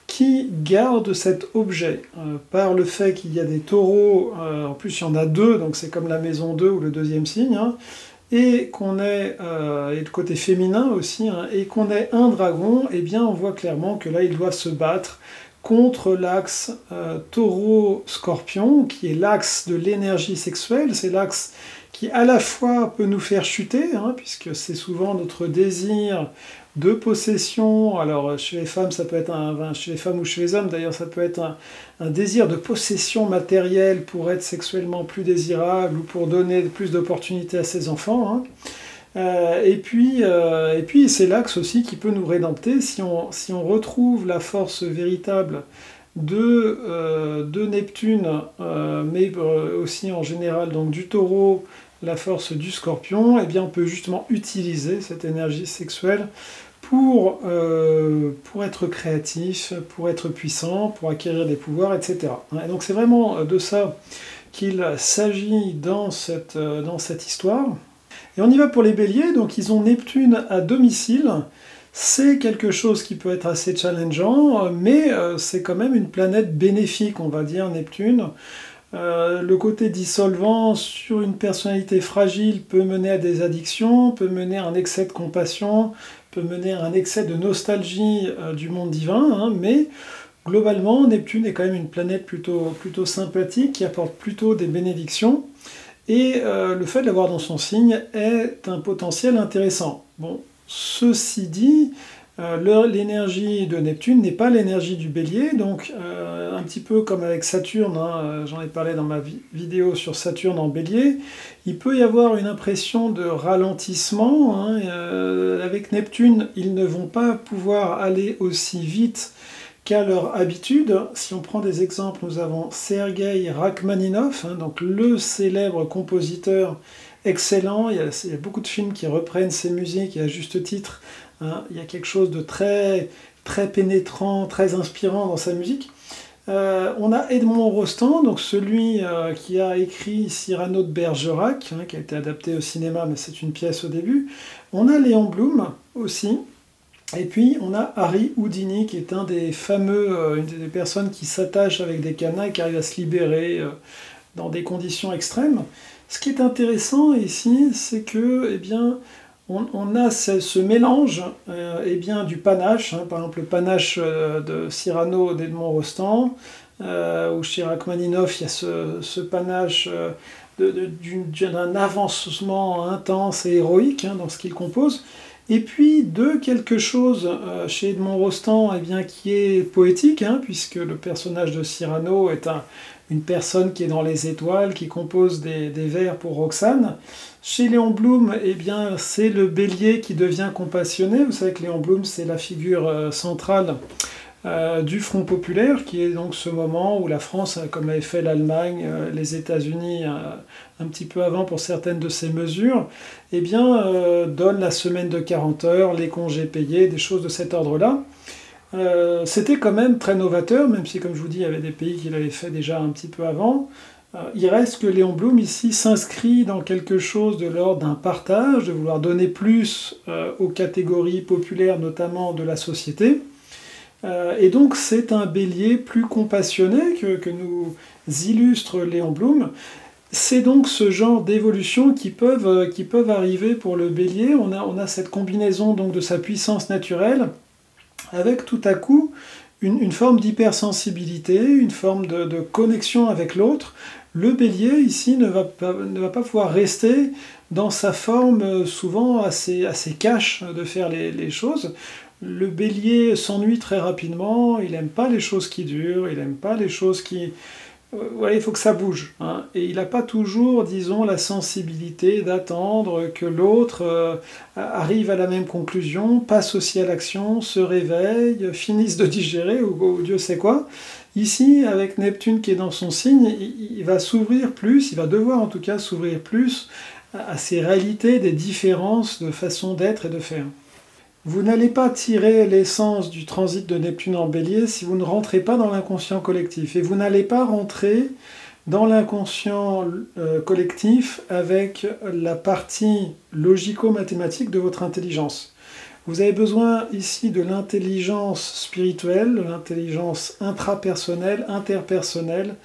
qui garde cet objet par le fait qu'il y a des taureaux, en plus il y en a 2, donc c'est comme la maison 2 ou le deuxième signe, hein, et qu'on ait, et le côté féminin aussi, hein, et qu'on ait un dragon, eh bien on voit clairement que là ils doivent se battre contre l'axe taureau-scorpion, qui est l'axe de l'énergie sexuelle, c'est l'axe qui à la fois peut nous faire chuter, hein, puisque c'est souvent notre désir de possession. Alors chez les femmes, ça peut être chez les femmes ou chez les hommes d'ailleurs, ça peut être un désir de possession matérielle pour être sexuellement plus désirable ou pour donner plus d'opportunités à ses enfants. Hein. Et puis c'est l'axe aussi qui peut nous rédempter si on retrouve la force véritable de Neptune, mais aussi en général donc du taureau, la force du scorpion, et bien on peut justement utiliser cette énergie sexuelle pour être créatif, pour être puissant, pour acquérir des pouvoirs, etc. Et donc c'est vraiment de ça qu'il s'agit dans cette histoire. Et on y va pour les béliers, donc ils ont Neptune à domicile. C'est quelque chose qui peut être assez challengeant, mais c'est quand même une planète bénéfique, on va dire, Neptune. Le côté dissolvant sur une personnalité fragile peut mener à des addictions, peut mener à un excès de compassion, peut mener à un excès de nostalgie du monde divin, hein, mais globalement, Neptune est quand même une planète plutôt sympathique, qui apporte plutôt des bénédictions, et le fait de l'avoir dans son signe est un potentiel intéressant. Bon, ceci dit, l'énergie de Neptune n'est pas l'énergie du Bélier, donc un petit peu comme avec Saturne, hein, j'en ai parlé dans ma vidéo sur Saturne en Bélier, il peut y avoir une impression de ralentissement, hein, avec Neptune, ils ne vont pas pouvoir aller aussi vite qu'à leur habitude. Si on prend des exemples, nous avons Sergueï Rachmaninov, hein, donc le célèbre compositeur excellent, il y a beaucoup de films qui reprennent ses musiques, et à juste titre, hein, il y a quelque chose de très, très pénétrant, très inspirant dans sa musique. On a Edmond Rostand, donc celui qui a écrit Cyrano de Bergerac, hein, qui a été adapté au cinéma, mais c'est une pièce au début. On a Léon Blum aussi. Et puis on a Harry Houdini, qui est un des fameux, une des personnes qui s'attachent avec des cadenas et qui arrive à se libérer dans des conditions extrêmes. Ce qui est intéressant ici, c'est que, eh bien, on a ce mélange eh bien, du panache, hein, par exemple le panache de Cyrano d'Edmond Rostand, ou chez Rachmaninov, il y a ce panache d'un avancement intense et héroïque, hein, dans ce qu'il compose. Et puis de quelque chose chez Edmond Rostand, eh bien, qui est poétique, hein, puisque le personnage de Cyrano est une personne qui est dans les étoiles, qui compose des vers pour Roxane. Chez Léon Blum, eh bien, c'est le bélier qui devient compassionné. Vous savez que Léon Blum, c'est la figure centrale du Front populaire, qui est donc ce moment où la France, comme l'avait fait l'Allemagne, les États-Unis un petit peu avant pour certaines de ces mesures, eh bien, donne la semaine de 40 heures, les congés payés, des choses de cet ordre-là. C'était quand même très novateur, même si, comme je vous dis, il y avait des pays qui l'avaient fait déjà un petit peu avant. Il reste que Léon Blum, ici, s'inscrit dans quelque chose de l'ordre d'un partage, de vouloir donner plus aux catégories populaires, notamment de la société. Et donc c'est un bélier plus compassionné que nous illustre Léon Blum. C'est donc ce genre d'évolution qui peuvent arriver pour le bélier. On a cette combinaison donc de sa puissance naturelle avec tout à coup une forme d'hypersensibilité, une forme de connexion avec l'autre. Le bélier ici ne va pas pouvoir rester dans sa forme souvent assez cash de faire les choses. Le bélier s'ennuie très rapidement, il n'aime pas les choses qui durent, il n'aime pas les choses qui... Ouais, il faut que ça bouge, hein. Et il n'a pas toujours, disons, la sensibilité d'attendre que l'autre arrive à la même conclusion, passe aussi à l'action, se réveille, finisse de digérer, ou Dieu sait quoi. Ici, avec Neptune qui est dans son signe, il va s'ouvrir plus, il va devoir en tout cas s'ouvrir plus à ces réalités des différences de façon d'être et de faire. Vous n'allez pas tirer l'essence du transit de Neptune en Bélier si vous ne rentrez pas dans l'inconscient collectif. Et vous n'allez pas rentrer dans l'inconscient collectif avec la partie logico-mathématique de votre intelligence. Vous avez besoin ici de l'intelligence spirituelle, de l'intelligence intrapersonnelle, interpersonnelle,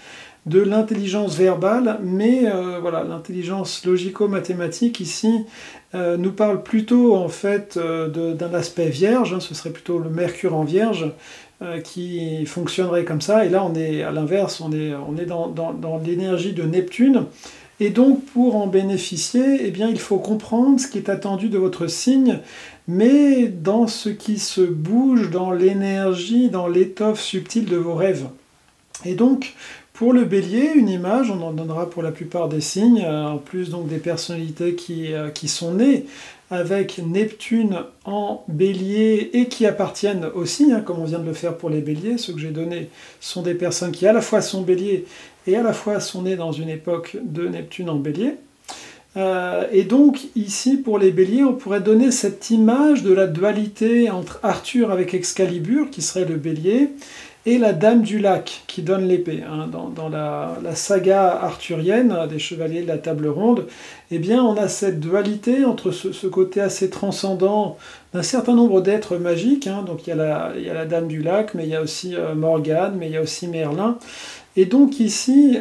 de l'intelligence verbale, mais voilà, l'intelligence logico-mathématique ici nous parle plutôt en fait d'un aspect vierge, hein, ce serait plutôt le Mercure en Vierge qui fonctionnerait comme ça, et là on est à l'inverse, on est dans l'énergie de Neptune, et donc pour en bénéficier, eh bien, il faut comprendre ce qui est attendu de votre signe, mais dans ce qui se bouge, dans l'énergie, dans l'étoffe subtile de vos rêves. Et donc, pour le bélier, une image, on en donnera pour la plupart des signes, en plus donc des personnalités qui sont nées avec Neptune en bélier et qui appartiennent au signe, hein, comme on vient de le faire pour les béliers. Ceux que j'ai donnés sont des personnes qui à la fois sont béliers et à la fois sont nées dans une époque de Neptune en bélier. Et donc ici pour les béliers on pourrait donner cette image de la dualité entre Arthur avec Excalibur qui serait le bélier et la dame du lac qui donne l'épée, hein. Dans la saga arthurienne des chevaliers de la table ronde, eh bien on a cette dualité entre ce côté assez transcendant d'un certain nombre d'êtres magiques, hein. Donc il y a la dame du lac, mais il y a aussi Morgane, mais il y a aussi Merlin. Et donc ici,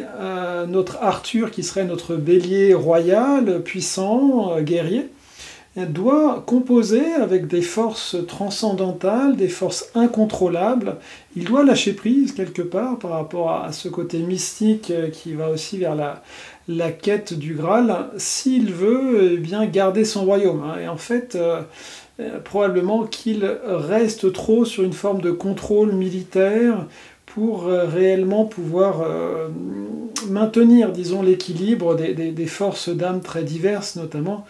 notre Arthur, qui serait notre bélier royal, puissant, guerrier, doit composer avec des forces transcendantales, des forces incontrôlables. Il doit lâcher prise quelque part par rapport à ce côté mystique qui va aussi vers la quête du Graal, s'il veut bien garder son royaume, hein. Et en fait, probablement qu'il reste trop sur une forme de contrôle militaire pour réellement pouvoir maintenir, disons, l'équilibre des forces d'âme très diverses, notamment,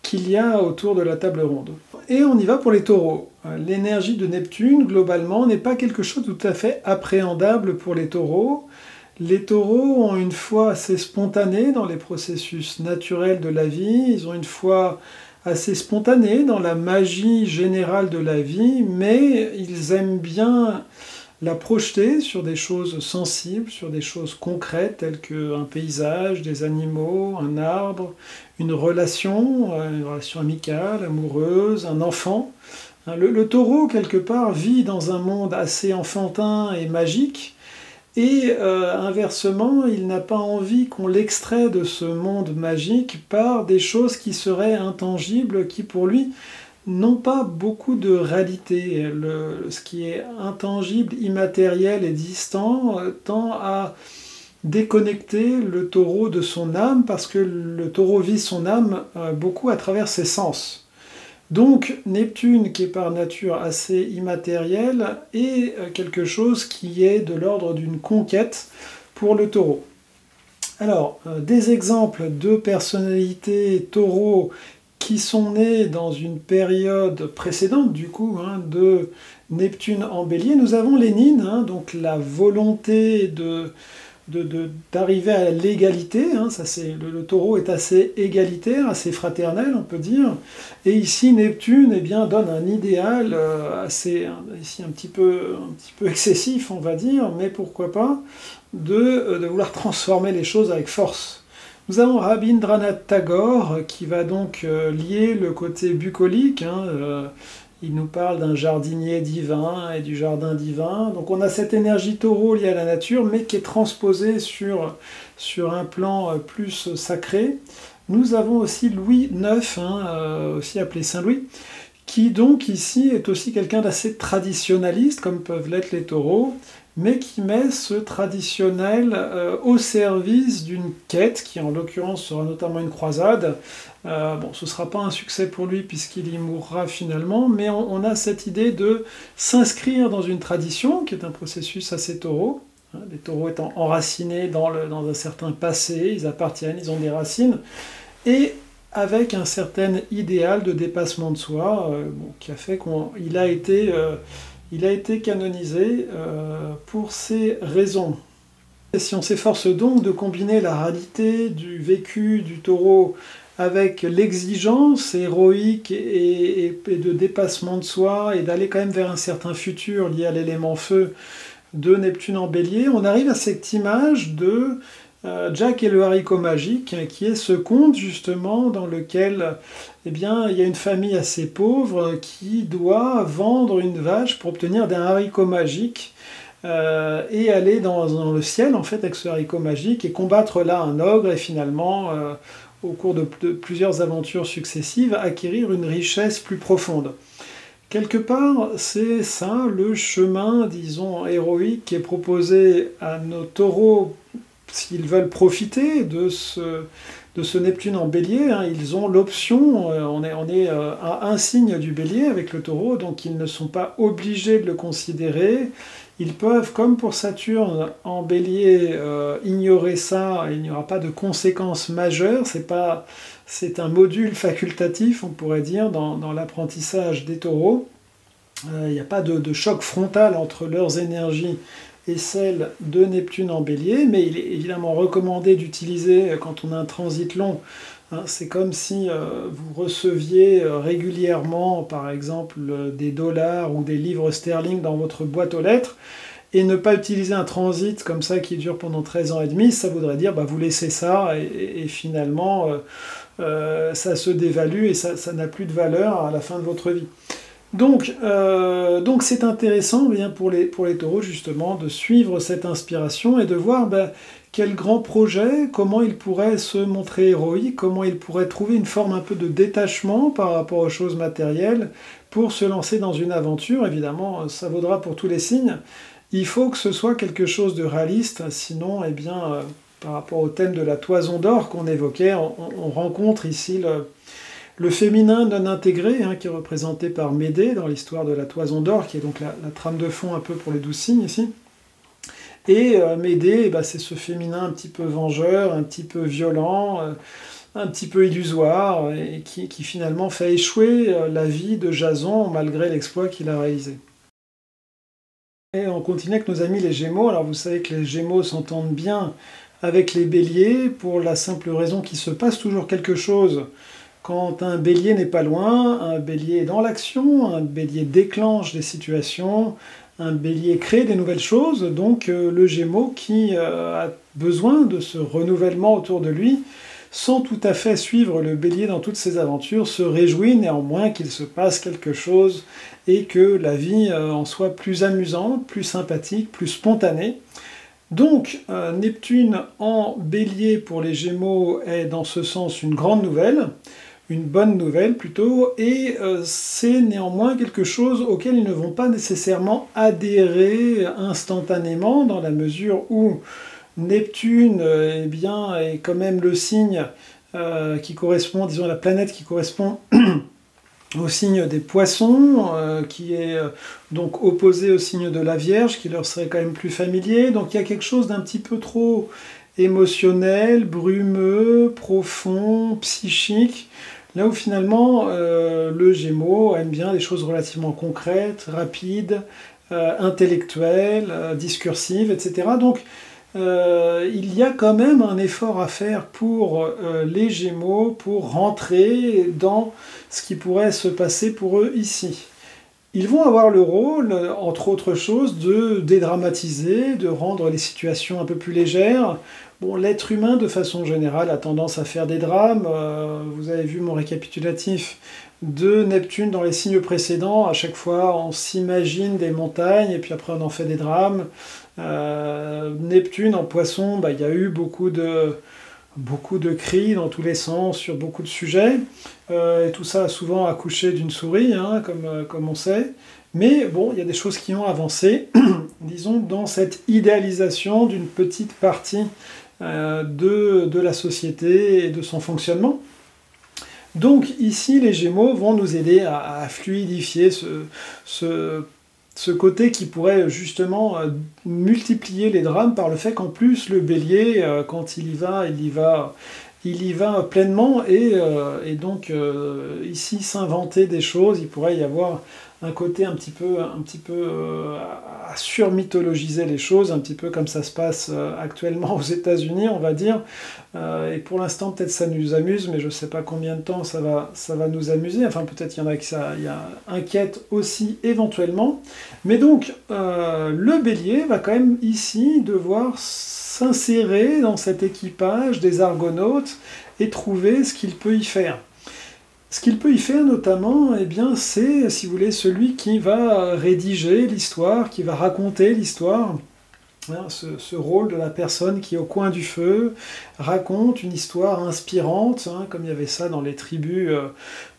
qu'il y a autour de la table ronde. Et on y va pour les taureaux. L'énergie de Neptune, globalement, n'est pas quelque chose de tout à fait appréhendable pour les taureaux. Les taureaux ont une foi assez spontanée dans les processus naturels de la vie, ils ont une foi assez spontanée dans la magie générale de la vie, mais ils aiment bien la projeter sur des choses sensibles, sur des choses concrètes telles qu'un paysage, des animaux, un arbre, une relation amicale, amoureuse, un enfant. Le taureau, quelque part, vit dans un monde assez enfantin et magique, et inversement, il n'a pas envie qu'on l'extrait de ce monde magique par des choses qui seraient intangibles, qui pour lui n'ont pas beaucoup de réalité. Ce qui est intangible, immatériel et distant tend à déconnecter le taureau de son âme, parce que le taureau vit son âme beaucoup à travers ses sens. Donc Neptune, qui est par nature assez immatériel, est quelque chose qui est de l'ordre d'une conquête pour le taureau. Alors, des exemples de personnalités taureaux qui sont nés dans une période précédente, du coup, hein, de Neptune en bélier. Nous avons Lénine, hein, donc la volonté d'arriver à l'égalité, hein, le taureau est assez égalitaire, assez fraternel, on peut dire, et ici Neptune eh bien, donne un idéal ici un petit peu excessif, on va dire, mais pourquoi pas, de vouloir transformer les choses avec force. Nous avons Rabindranath Tagore qui va donc lier le côté bucolique, hein, il nous parle d'un jardinier divin et du jardin divin. Donc on a cette énergie taureau liée à la nature, mais qui est transposée sur un plan plus sacré. Nous avons aussi Louis IX, hein, aussi appelé Saint-Louis, qui donc ici est aussi quelqu'un d'assez traditionnaliste, comme peuvent l'être les taureaux, mais qui met ce traditionnel au service d'une quête, qui en l'occurrence sera notamment une croisade. Bon, ce ne sera pas un succès pour lui puisqu'il y mourra finalement, mais on a cette idée de s'inscrire dans une tradition, qui est un processus assez taureau. Les taureaux étant enracinés dans un certain passé, ils appartiennent, ils ont des racines, et avec un certain idéal de dépassement de soi, qui a fait qu'il a été canonisé pour ces raisons. Et si on s'efforce donc de combiner la réalité du vécu du taureau avec l'exigence héroïque et de dépassement de soi, et d'aller quand même vers un certain futur lié à l'élément feu de Neptune en Bélier, on arrive à cette image de Jack et le haricot magique, qui est ce conte justement dans lequel il y a une famille assez pauvre qui doit vendre une vache pour obtenir des haricots magiques et aller dans le ciel en fait avec ce haricot magique et combattre là un ogre et finalement au cours de plusieurs aventures successives acquérir une richesse plus profonde. Quelque part, c'est ça le chemin, disons, héroïque qui est proposé à nos taureaux s'ils veulent profiter de ce Neptune en Bélier. Ils ont l'option, on est à un signe du Bélier avec le taureau, donc ils ne sont pas obligés de le considérer. Ils peuvent, comme pour Saturne en Bélier, ignorer ça, il n'y aura pas de conséquences majeures, c'est un module facultatif, on pourrait dire, dans l'apprentissage des taureaux. Il n'y a pas de choc frontal entre leurs énergies et celles de Neptune en Bélier, mais il est évidemment recommandé d'utiliser quand on a un transit long. C'est comme si vous receviez régulièrement, par exemple, des dollars ou des livres sterling dans votre boîte aux lettres, et ne pas utiliser un transit comme ça qui dure pendant 13 ans et demi, ça voudrait dire vous laissez ça, et finalement ça se dévalue et ça n'a plus de valeur à la fin de votre vie. Donc c'est intéressant pour les taureaux justement de suivre cette inspiration et de voir quel grand projet, comment il pourrait se montrer héroïque, comment il pourrait trouver une forme un peu de détachement par rapport aux choses matérielles pour se lancer dans une aventure. Évidemment, ça vaudra pour tous les signes. Il faut que ce soit quelque chose de réaliste, sinon, par rapport au thème de la toison d'or qu'on évoquait, on rencontre ici le féminin non intégré, qui est représenté par Médée dans l'histoire de la toison d'or, qui est donc la trame de fond un peu pour les 12 signes ici. Et Médée, c'est ce féminin un petit peu vengeur, un petit peu violent, un petit peu illusoire, et qui finalement fait échouer la vie de Jason malgré l'exploit qu'il a réalisé. Et on continue avec nos amis les Gémeaux. Alors vous savez que les Gémeaux s'entendent bien avec les Béliers pour la simple raison qu'il se passe toujours quelque chose quand un Bélier n'est pas loin. Un Bélier est dans l'action, un Bélier déclenche des situations, un Bélier crée des nouvelles choses. Donc le Gémeaux qui a besoin de ce renouvellement autour de lui, sans tout à fait suivre le Bélier dans toutes ses aventures, se réjouit néanmoins qu'il se passe quelque chose et que la vie en soit plus amusante, plus sympathique, plus spontanée. Donc Neptune en Bélier pour les Gémeaux est dans ce sens une grande nouvelle, une bonne nouvelle plutôt, et c'est néanmoins quelque chose auquel ils ne vont pas nécessairement adhérer instantanément, dans la mesure où Neptune est quand même le signe qui correspond, disons la planète qui correspond au signe des poissons, qui est donc opposé au signe de la Vierge, qui leur serait quand même plus familier. Donc il y a quelque chose d'un petit peu trop émotionnel, brumeux, profond, psychique, là où finalement le Gémeaux aime bien des choses relativement concrètes, rapides, intellectuelles, discursives, etc. Donc il y a quand même un effort à faire pour les Gémeaux pour rentrer dans ce qui pourrait se passer pour eux ici. Ils vont avoir le rôle, entre autres choses, de dédramatiser, de rendre les situations un peu plus légères. Bon, l'être humain, de façon générale, a tendance à faire des drames. Vous avez vu mon récapitulatif de Neptune dans les signes précédents. À chaque fois, on s'imagine des montagnes, et puis après on en fait des drames. Neptune en Poisson, il y a eu beaucoup de beaucoup de cris dans tous les sens sur beaucoup de sujets, et tout ça a souvent accouché d'une souris, hein, comme on sait. Mais bon, il y a des choses qui ont avancé, disons, dans cette idéalisation d'une petite partie de la société et de son fonctionnement. Donc ici, les Gémeaux vont nous aider à fluidifier ce côté qui pourrait justement multiplier les drames par le fait qu'en plus, le Bélier, quand il y va pleinement et donc ici s'inventer des choses, il pourrait y avoir un côté un petit peu à surmythologiser les choses, un petit peu comme ça se passe actuellement aux États-Unis, on va dire. Et pour l'instant, peut-être ça nous amuse, mais je ne sais pas combien de temps ça va nous amuser. Enfin, peut-être il y en a qui inquiètent aussi éventuellement. Mais donc, le Bélier va quand même ici devoir s'insérer dans cet équipage des Argonautes et trouver ce qu'il peut y faire. Ce qu'il peut y faire notamment, eh bien, c'est, si vous voulez, celui qui va rédiger l'histoire, qui va raconter l'histoire. Hein, ce rôle de la personne qui, au coin du feu, raconte une histoire inspirante, hein, comme il y avait ça dans les tribus.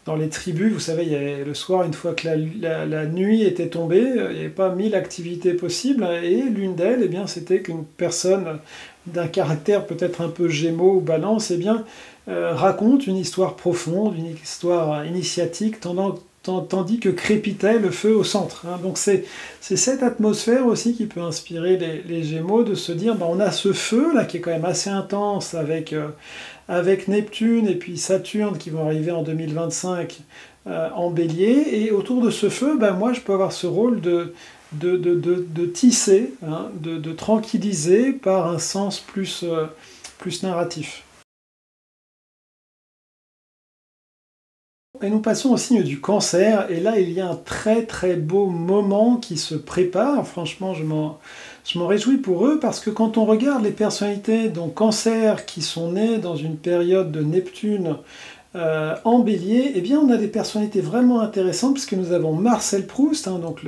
Vous savez, il y avait le soir, une fois que la nuit était tombée, il n'y avait pas 1000 activités possibles, et l'une d'elles, eh bien, c'était qu'une personne d'un caractère peut-être un peu Gémeaux ou Balance, eh bien, raconte une histoire profonde, une histoire initiatique, tandis que crépitait le feu au centre. Hein. Donc c'est cette atmosphère aussi qui peut inspirer les Gémeaux de se dire, ben, on a ce feu là qui est quand même assez intense avec Neptune et puis Saturne qui vont arriver en 2025 en Bélier, et autour de ce feu, ben, moi je peux avoir ce rôle de tisser, hein, de tranquilliser par un sens plus narratif. Et nous passons au signe du Cancer, et là il y a un très très beau moment qui se prépare. Franchement, je m'en réjouis pour eux, parce que quand on regarde les personnalités donc Cancer qui sont nées dans une période de Neptune en Bélier, eh bien on a des personnalités vraiment intéressantes, puisque nous avons Marcel Proust, hein, donc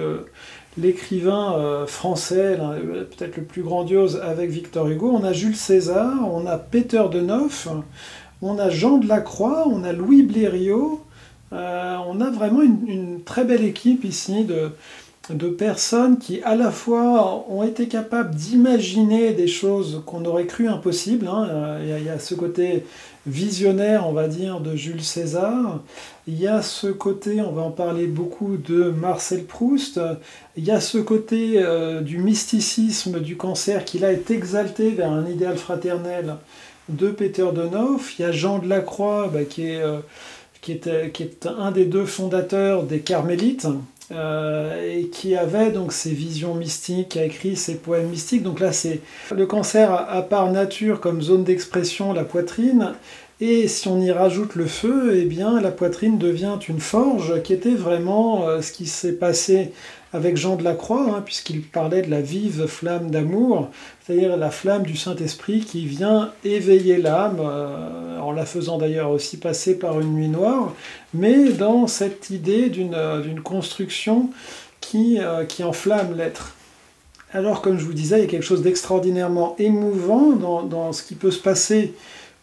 l'écrivain français, peut-être le plus grandiose avec Victor Hugo. On a Jules César, on a Peter de Neuf, on a Jean de la Croix, on a Louis Blériot. On a vraiment une très belle équipe ici de personnes qui à la fois ont été capables d'imaginer des choses qu'on aurait cru impossibles. Hein. Il y a ce côté visionnaire, on va dire, de Jules César. Il y a ce côté, on va en parler beaucoup, de Marcel Proust. Il y a ce côté du mysticisme du Cancer qui là est exalté vers un idéal fraternel de Peter de Neuf. Il y a Jean de la Croix qui est un des deux fondateurs des Carmélites, et qui avait donc ses visions mystiques, qui a écrit ses poèmes mystiques. Donc là, c'est le Cancer a par nature comme zone d'expression la poitrine, et si on y rajoute le feu, eh bien la poitrine devient une forge, qui était vraiment ce qui s'est passé avec Jean de la Croix, hein, puisqu'il parlait de la vive flamme d'amour, c'est-à-dire la flamme du Saint-Esprit qui vient éveiller l'âme, en la faisant d'ailleurs aussi passer par une nuit noire, mais dans cette idée d'une construction qui enflamme l'être. Alors, comme je vous disais, il y a quelque chose d'extraordinairement émouvant dans ce qui peut se passer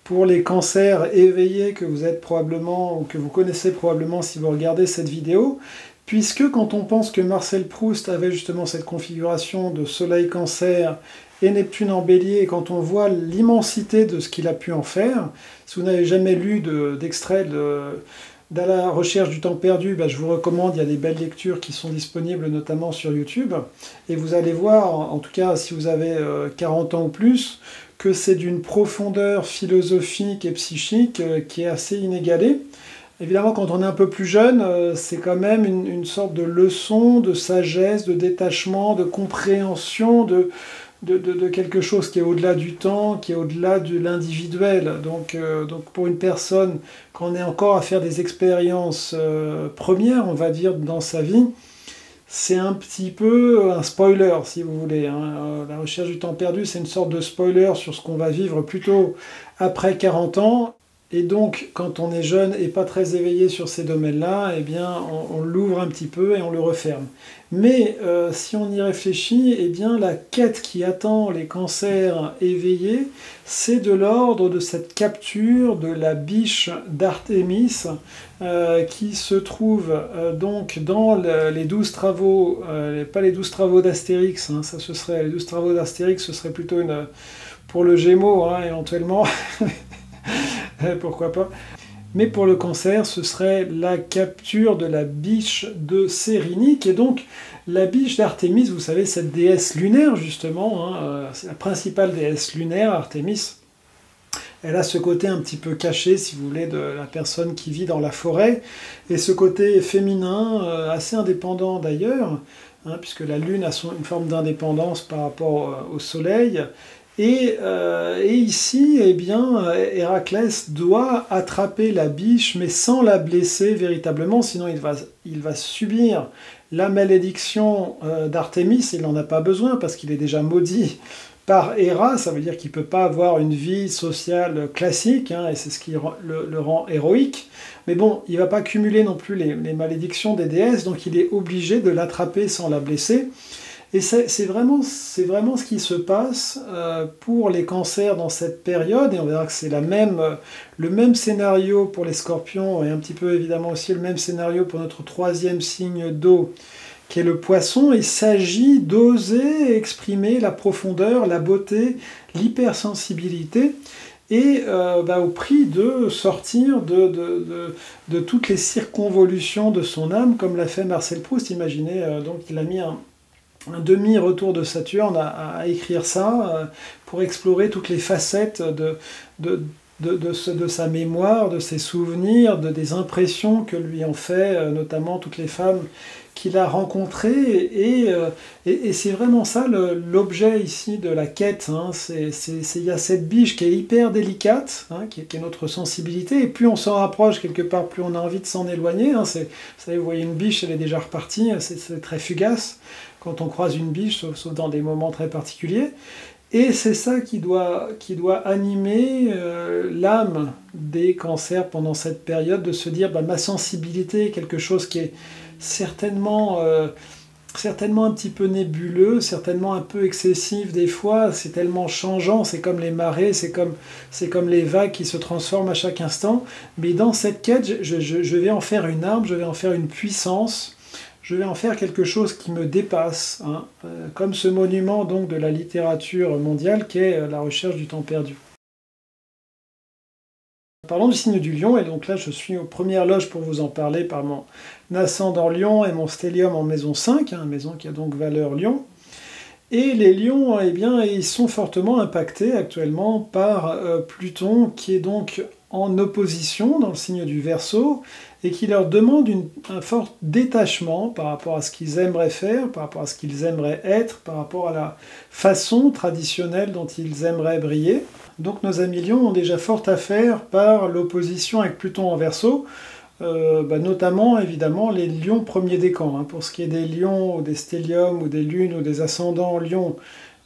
pour les cancers éveillés que vous êtes probablement, ou que vous connaissez probablement si vous regardez cette vidéo, puisque quand on pense que Marcel Proust avait justement cette configuration de Soleil Cancer et Neptune en Bélier, et quand on voit l'immensité de ce qu'il a pu en faire, si vous n'avez jamais lu d'extrait d'À la recherche du temps perdu, ben je vous recommande, il y a des belles lectures qui sont disponibles notamment sur YouTube, et vous allez voir, en tout cas si vous avez 40 ans ou plus, que c'est d'une profondeur philosophique et psychique qui est assez inégalée. Évidemment, quand on est un peu plus jeune, c'est quand même une sorte de leçon, de sagesse, de détachement, de compréhension de quelque chose qui est au-delà du temps, qui est au-delà de l'individuel. Donc pour une personne, quand on est encore à faire des expériences premières, on va dire, dans sa vie, c'est un petit peu un spoiler, si vous voulez. Hein. La recherche du temps perdu, c'est une sorte de spoiler sur ce qu'on va vivre plutôt après 40 ans. Et donc, quand on est jeune et pas très éveillé sur ces domaines-là, eh bien, on l'ouvre un petit peu et on le referme. Mais si on y réfléchit, eh bien, la quête qui attend les cancers éveillés, c'est de l'ordre de cette capture de la biche d'Artémis, qui se trouve donc dans les 12 travaux, pas les 12 travaux d'Astérix, hein, ça ce serait, les 12 travaux d'Astérix, ce serait plutôt pour le Gémeaux, hein, éventuellement. Pourquoi pas. Mais pour le cancer, ce serait la capture de la biche de Sérénique. Et donc, la biche d'Artémis, vous savez, cette déesse lunaire, justement, hein, c'est la principale déesse lunaire, Artémis. Elle a ce côté un petit peu caché, si vous voulez, de la personne qui vit dans la forêt. Et ce côté féminin, assez indépendant d'ailleurs, hein, puisque la Lune a une forme d'indépendance par rapport au Soleil. Et ici, eh bien, Héraclès doit attraper la biche, mais sans la blesser véritablement, sinon il va subir la malédiction d'Artémis. Il n'en a pas besoin parce qu'il est déjà maudit par Héra. Ça veut dire qu'il ne peut pas avoir une vie sociale classique, hein, et c'est ce qui le rend héroïque. Mais bon, il ne va pas cumuler non plus les malédictions des déesses, donc il est obligé de l'attraper sans la blesser. Et c'est vraiment ce qui se passe pour les cancers dans cette période, et on verra que c'est le même scénario pour les scorpions, et un petit peu évidemment aussi le même scénario pour notre troisième signe d'eau, qui est le poisson. Il s'agit d'oser exprimer la profondeur, la beauté, l'hypersensibilité, et au prix de sortir de toutes les circonvolutions de son âme, comme l'a fait Marcel Proust. Imaginez, donc il a mis un demi-retour de Saturne à écrire ça, pour explorer toutes les facettes de sa mémoire, de ses souvenirs, des impressions que lui ont fait, notamment toutes les femmes qu'il a rencontrées. Et c'est vraiment ça l'objet ici de la quête. Hein. Il y a cette biche qui est hyper délicate, hein, qui est notre sensibilité, et plus on s'en rapproche quelque part, plus on a envie de s'en éloigner. Hein. Vous savez, vous voyez une biche, elle est déjà repartie, c'est très fugace quand on croise une biche, sauf dans des moments très particuliers. Et c'est ça qui doit animer l'âme des cancers pendant cette période, de se dire ma sensibilité est quelque chose qui est certainement un petit peu nébuleux, certainement un peu excessif des fois, c'est tellement changeant, c'est comme les marées, c'est comme les vagues qui se transforment à chaque instant. Mais dans cette quête, je vais en faire une arme, je vais en faire une puissance, je vais en faire quelque chose qui me dépasse, hein, comme ce monument donc de la littérature mondiale qu'est La recherche du temps perdu. Parlons du signe du lion, et donc là je suis aux premières loges pour vous en parler par mon ascendant lion et mon stellium en maison 5, hein, maison qui a donc valeur lion. Et les lions, eh bien, ils sont fortement impactés actuellement par Pluton, qui est donc en opposition dans le signe du Verseau, et qui leur demande un fort détachement par rapport à ce qu'ils aimeraient faire, par rapport à ce qu'ils aimeraient être, par rapport à la façon traditionnelle dont ils aimeraient briller. Donc nos amis lions ont déjà fort à faire par l'opposition avec Pluton en Verseau, notamment évidemment les lions premiers décans. Hein. Pour ce qui est des lions ou des stelliums ou des lunes ou des ascendants lions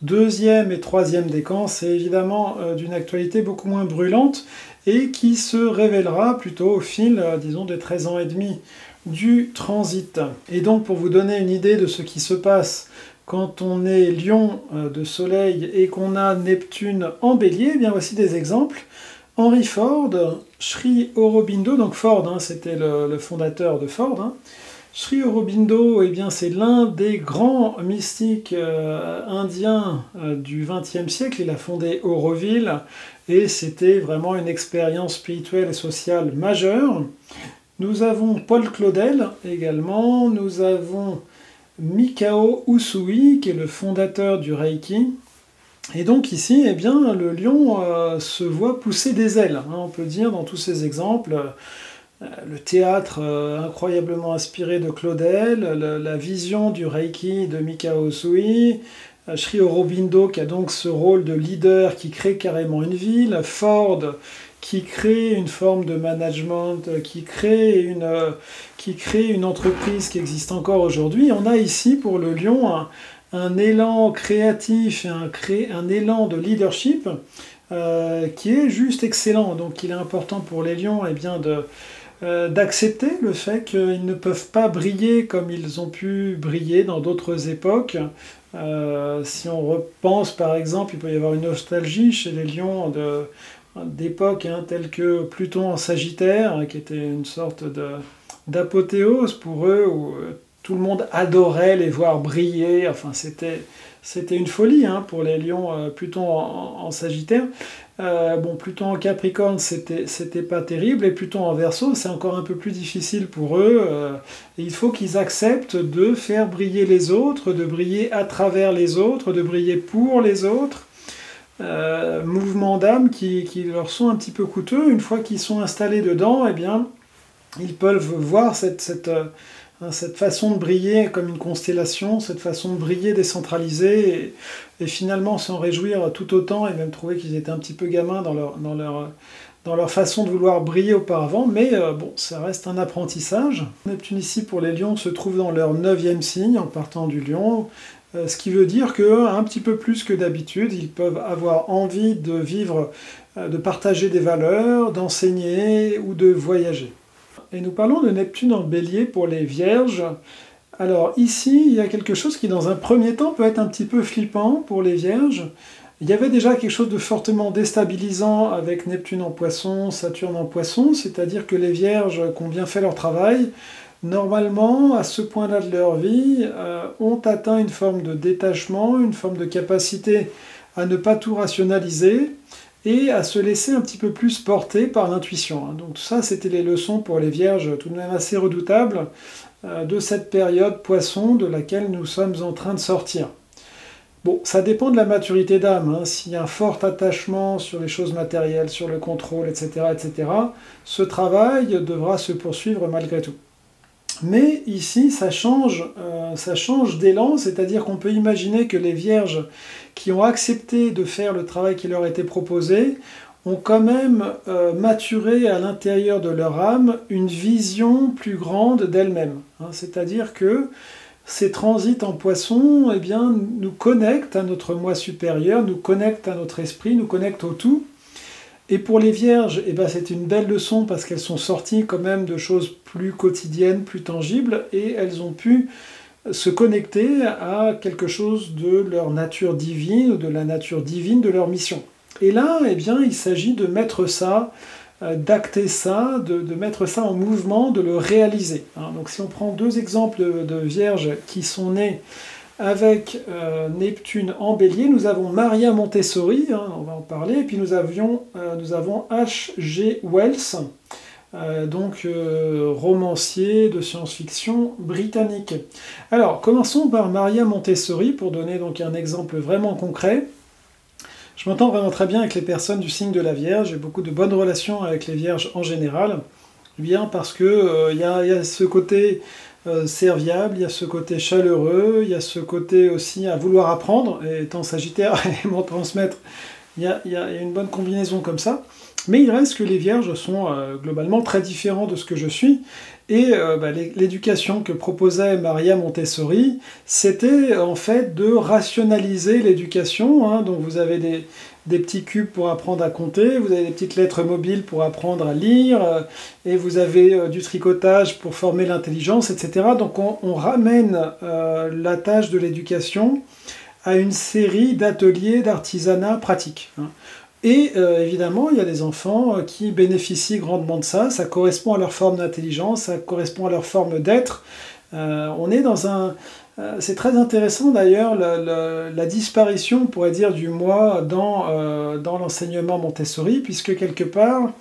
deuxième et troisième décan, c'est évidemment d'une actualité beaucoup moins brûlante et qui se révélera plutôt au fil, disons, des 13 ans et demi du transit. Et donc pour vous donner une idée de ce qui se passe quand on est lion de soleil et qu'on a Neptune en bélier, eh bien voici des exemples. Henry Ford, Sri Aurobindo, donc Ford, hein, c'était le fondateur de Ford, hein. Sri Aurobindo, eh bien, c'est l'un des grands mystiques indiens du XXe siècle. Il a fondé Auroville et c'était vraiment une expérience spirituelle et sociale majeure. Nous avons Paul Claudel également, nous avons Mikao Usui qui est le fondateur du Reiki. Et donc ici, eh bien, le lion se voit pousser des ailes, hein, on peut dire dans tous ces exemples. Le théâtre incroyablement inspiré de Claudel, la vision du Reiki de Mikao Usui, Sri Aurobindo qui a donc ce rôle de leader qui crée carrément une ville, Ford qui crée une forme de management, qui crée une entreprise qui existe encore aujourd'hui. On a ici pour le lion un élan créatif et un élan de leadership qui est juste excellent. Donc il est important pour les lions d'accepter le fait qu'ils ne peuvent pas briller comme ils ont pu briller dans d'autres époques. Si on repense par exemple, il peut y avoir une nostalgie chez les lions d'époque telles que Pluton en Sagittaire, qui était une sorte d'apothéose pour eux, où tout le monde adorait les voir briller. Enfin, c'était une folie pour les lions. Pluton en Sagittaire. Pluton en Capricorne, c'était pas terrible, et Pluton en Verseau, c'est encore un peu plus difficile pour eux. Et il faut qu'ils acceptent de faire briller les autres, de briller à travers les autres, de briller pour les autres. Mouvements d'âme qui leur sont un petit peu coûteux. Une fois qu'ils sont installés dedans, ils peuvent voir cette façon de briller comme une constellation, cette façon de briller décentralisée, et finalement s'en réjouir tout autant, et même trouver qu'ils étaient un petit peu gamins dans leur façon de vouloir briller auparavant, mais ça reste un apprentissage. Neptune ici pour les lions se trouve dans leur 9e signe en partant du lion, ce qui veut dire qu'un petit peu plus que d'habitude, ils peuvent avoir envie de vivre, de partager des valeurs, d'enseigner ou de voyager. Et nous parlons de Neptune en Bélier pour les Vierges. Alors ici, il y a quelque chose qui dans un premier temps peut être un petit peu flippant pour les Vierges. Il y avait déjà quelque chose de fortement déstabilisant avec Neptune en Poisson, Saturne en Poisson, c'est-à-dire que les Vierges qui ont bien fait leur travail, normalement, à ce point-là de leur vie, ont atteint une forme de détachement, une forme de capacité à ne pas tout rationaliser, et à se laisser un petit peu plus porter par l'intuition. Donc ça, c'était les leçons pour les Vierges, tout de même assez redoutables, de cette période Poisson de laquelle nous sommes en train de sortir. Bon, ça dépend de la maturité d'âme. S'il y a un fort attachement sur les choses matérielles, sur le contrôle, etc., ce travail devra se poursuivre malgré tout. Mais ici, ça change d'élan, c'est-à-dire qu'on peut imaginer que les Vierges qui ont accepté de faire le travail qui leur était proposé ont quand même maturé à l'intérieur de leur âme une vision plus grande d'elles-mêmes. C'est-à-dire que ces transits en Poisson nous connectent à notre moi supérieur, nous connectent à notre esprit, nous connectent au tout. Et pour les Vierges, c'est une belle leçon parce qu'elles sont sorties quand même de choses plus quotidiennes, plus tangibles, et elles ont pu se connecter à quelque chose de leur nature divine, ou de la nature divine de leur mission. Et là, il s'agit de mettre ça, d'acter ça, de mettre ça en mouvement, de le réaliser. Donc si on prend 2 exemples de Vierges qui sont nées avec Neptune en Bélier, nous avons Maria Montessori, on va en parler, et puis nous avons H.G. Wells, romancier de science-fiction britannique. Alors, commençons par Maria Montessori, pour donner donc un exemple vraiment concret. Je m'entends vraiment très bien avec les personnes du signe de la Vierge, j'ai beaucoup de bonnes relations avec les Vierges en général, parce que y a ce côté serviable, il y a ce côté chaleureux, il y a ce côté aussi à vouloir apprendre, et étant Sagittaire et m'en transmettre, il y a une bonne combinaison comme ça. Mais il reste que les Vierges sont globalement très différents de ce que je suis, et l'éducation que proposait Maria Montessori, c'était en fait de rationaliser l'éducation. Donc vous avez des petits cubes pour apprendre à compter, vous avez des petites lettres mobiles pour apprendre à lire, et vous avez du tricotage pour former l'intelligence, etc. Donc on ramène la tâche de l'éducation à une série d'ateliers d'artisanat pratique. Et évidemment, il y a des enfants qui bénéficient grandement de ça, ça correspond à leur forme d'intelligence, ça correspond à leur forme d'être. On est dans un... c'est très intéressant d'ailleurs la disparition, on pourrait dire, du moi dans l'enseignement Montessori, puisque quelque part,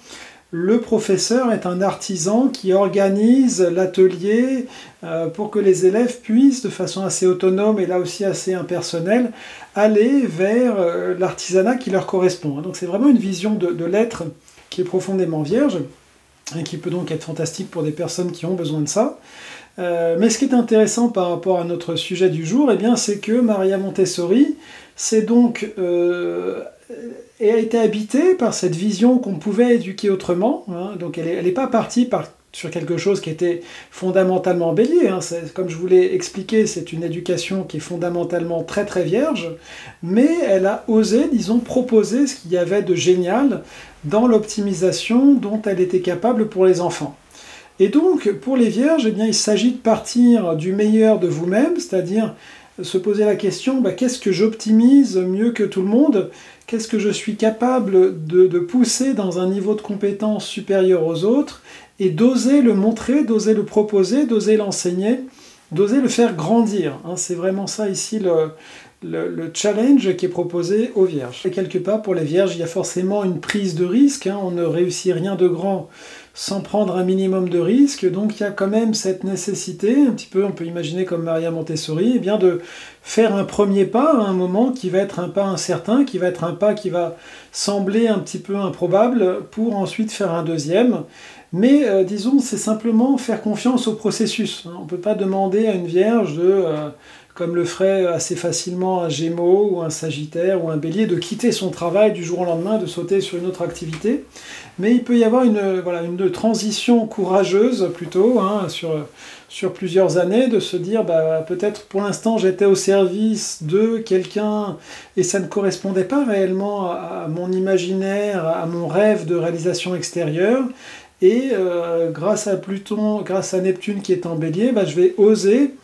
le professeur est un artisan qui organise l'atelier pour que les élèves puissent, de façon assez autonome et là aussi assez impersonnelle, aller vers l'artisanat qui leur correspond. Donc c'est vraiment une vision de l'être qui est profondément vierge, et qui peut donc être fantastique pour des personnes qui ont besoin de ça. Mais ce qui est intéressant par rapport à notre sujet du jour, c'est que Maria Montessori, c'est donc... et a été habitée par cette vision qu'on pouvait éduquer autrement. Donc elle n'est pas partie sur quelque chose qui était fondamentalement bélier, hein. Comme je vous l'ai expliqué, c'est une éducation qui est fondamentalement très très vierge, mais elle a osé, disons, proposer ce qu'il y avait de génial dans l'optimisation dont elle était capable pour les enfants. Et donc, pour les vierges, eh bien, il s'agit de partir du meilleur de vous-même, c'est-à-dire se poser la question, qu'est-ce que j'optimise mieux que tout le monde? Qu'est-ce que je suis capable de pousser dans un niveau de compétence supérieur aux autres? Et d'oser le montrer, d'oser le proposer, d'oser l'enseigner, d'oser le faire grandir. Hein, c'est vraiment ça ici le challenge qui est proposé aux vierges. Et quelque part, pour les vierges, il y a forcément une prise de risque. Hein, on ne réussit rien de grand sans prendre un minimum de risque, donc il y a quand même cette nécessité, un petit peu, on peut imaginer comme Maria Montessori, eh bien de faire un premier pas à un moment qui va être un pas incertain, qui va être un pas qui va sembler un petit peu improbable, pour ensuite faire un deuxième. Mais disons, c'est simplement faire confiance au processus. On ne peut pas demander à une vierge comme le ferait assez facilement un Gémeaux ou un Sagittaire ou un Bélier, de quitter son travail du jour au lendemain, de sauter sur une autre activité. Mais il peut y avoir une transition courageuse plutôt, hein, sur plusieurs années, de se dire peut-être pour l'instant j'étais au service de quelqu'un et ça ne correspondait pas réellement à mon imaginaire, à mon rêve de réalisation extérieure. Et grâce à Pluton, grâce à Neptune qui est en Bélier, je vais oser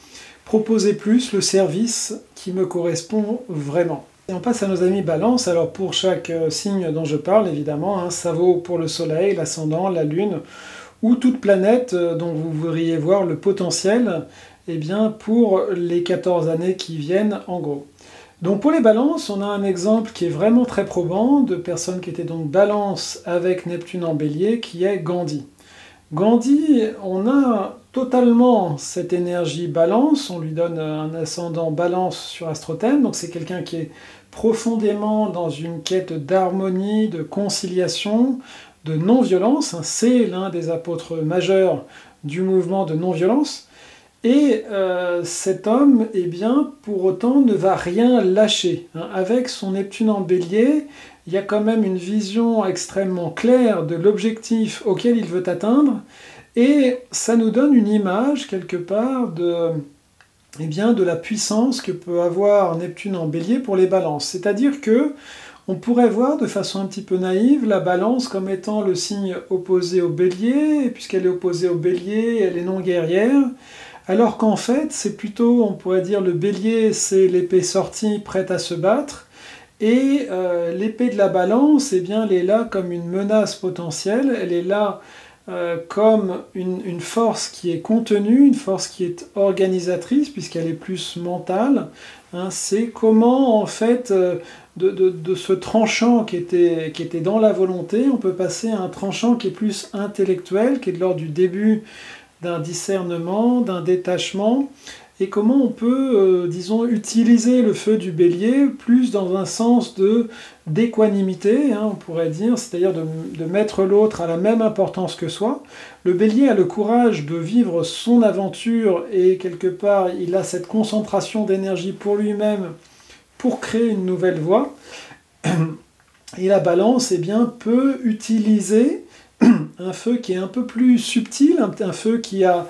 proposer plus le service qui me correspond vraiment. Et on passe à nos amis Balance. Alors pour chaque signe dont je parle, évidemment, hein, ça vaut pour le Soleil, l'Ascendant, la Lune, ou toute planète dont vous voudriez voir le potentiel, eh bien, pour les 14 années qui viennent, en gros. Donc pour les Balances, on a un exemple qui est vraiment très probant, de personnes qui étaient donc Balance avec Neptune en Bélier, qui est Gandhi. Gandhi, on a totalement cette énergie Balance, on lui donne un ascendant Balance sur Astrothème, donc c'est quelqu'un qui est profondément dans une quête d'harmonie, de conciliation, de non-violence. C'est l'un des apôtres majeurs du mouvement de non-violence. Et cet homme, eh bien, pour autant, ne va rien lâcher. Avec son Neptune en Bélier, il y a quand même une vision extrêmement claire de l'objectif auquel il veut atteindre, et ça nous donne une image, quelque part, de la puissance que peut avoir Neptune en Bélier pour les Balances. C'est-à-dire que on pourrait voir de façon un petit peu naïve la Balance comme étant le signe opposé au Bélier, et puisqu'elle est opposée au Bélier, elle est non guerrière, alors qu'en fait, c'est plutôt, on pourrait dire, le Bélier, c'est l'épée sortie, prête à se battre, et l'épée de la Balance, eh bien, elle est là comme une menace potentielle, elle est là comme une force qui est contenue, une force qui est organisatrice, puisqu'elle est plus mentale. Hein, c'est comment, en fait, de ce tranchant qui était dans la volonté, on peut passer à un tranchant qui est plus intellectuel, qui est de l'ordre du début d'un discernement, d'un détachement, et comment on peut, disons, utiliser le feu du Bélier plus dans un sens d'équanimité, hein, on pourrait dire, c'est-à-dire de mettre l'autre à la même importance que soi. Le Bélier a le courage de vivre son aventure, et quelque part, il a cette concentration d'énergie pour lui-même, pour créer une nouvelle voie. Et la Balance, eh bien, peut utiliser un feu qui est un peu plus subtil, un feu qui a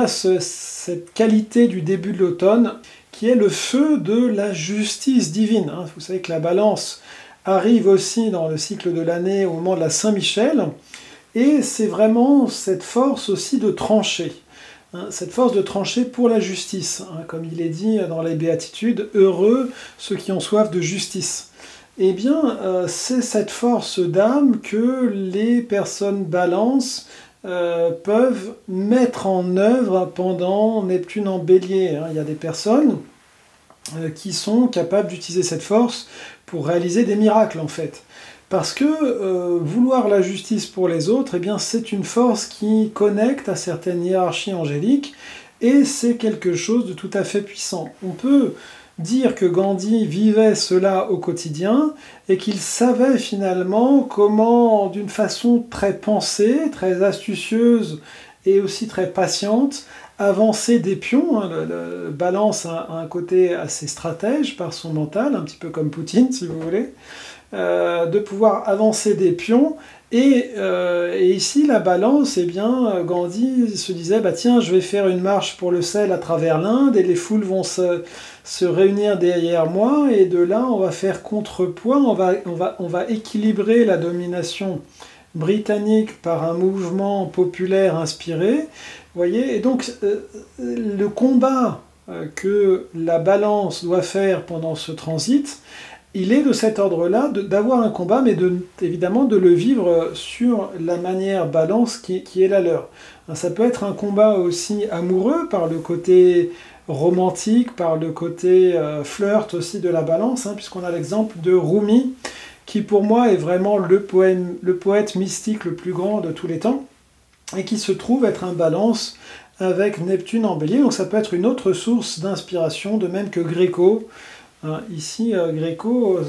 cette qualité du début de l'automne, qui est le feu de la justice divine. Vous savez que la Balance arrive aussi dans le cycle de l'année au moment de la Saint-Michel, et c'est vraiment cette force aussi de trancher. Cette force de trancher pour la justice, comme il est dit dans les Béatitudes, « Heureux ceux qui ont soif de justice ». Eh bien, c'est cette force d'âme que les personnes Balance peuvent mettre en œuvre pendant Neptune en Bélier. Il y a des personnes qui sont capables d'utiliser cette force pour réaliser des miracles, en fait. Parce que vouloir la justice pour les autres, eh bien, c'est une force qui connecte à certaines hiérarchies angéliques, et c'est quelque chose de tout à fait puissant. On peut dire que Gandhi vivait cela au quotidien, et qu'il savait finalement comment, d'une façon très pensée, très astucieuse, et aussi très patiente, avancer des pions. Le Balance a un côté assez stratège par son mental, un petit peu comme Poutine, si vous voulez, de pouvoir avancer des pions Et ici, la balance, eh bien, Gandhi se disait, bah tiens, je vais faire une marche pour le sel à travers l'Inde, et les foules vont se réunir derrière moi, et de là, on va faire contrepoids, on va équilibrer la domination britannique par un mouvement populaire inspiré. Vous voyez, et donc, le combat que la balance doit faire pendant ce transit, il est de cet ordre-là, d'avoir un combat, mais évidemment de le vivre sur la manière balance qui est la leur. Ça peut être un combat aussi amoureux, par le côté romantique, par le côté flirt aussi de la balance, puisqu'on a l'exemple de Rumi, qui pour moi est vraiment le poète mystique le plus grand de tous les temps, et qui se trouve être un balance avec Neptune en bélier. Donc ça peut être une autre source d'inspiration, de même que Gréco. Ici, Gréco,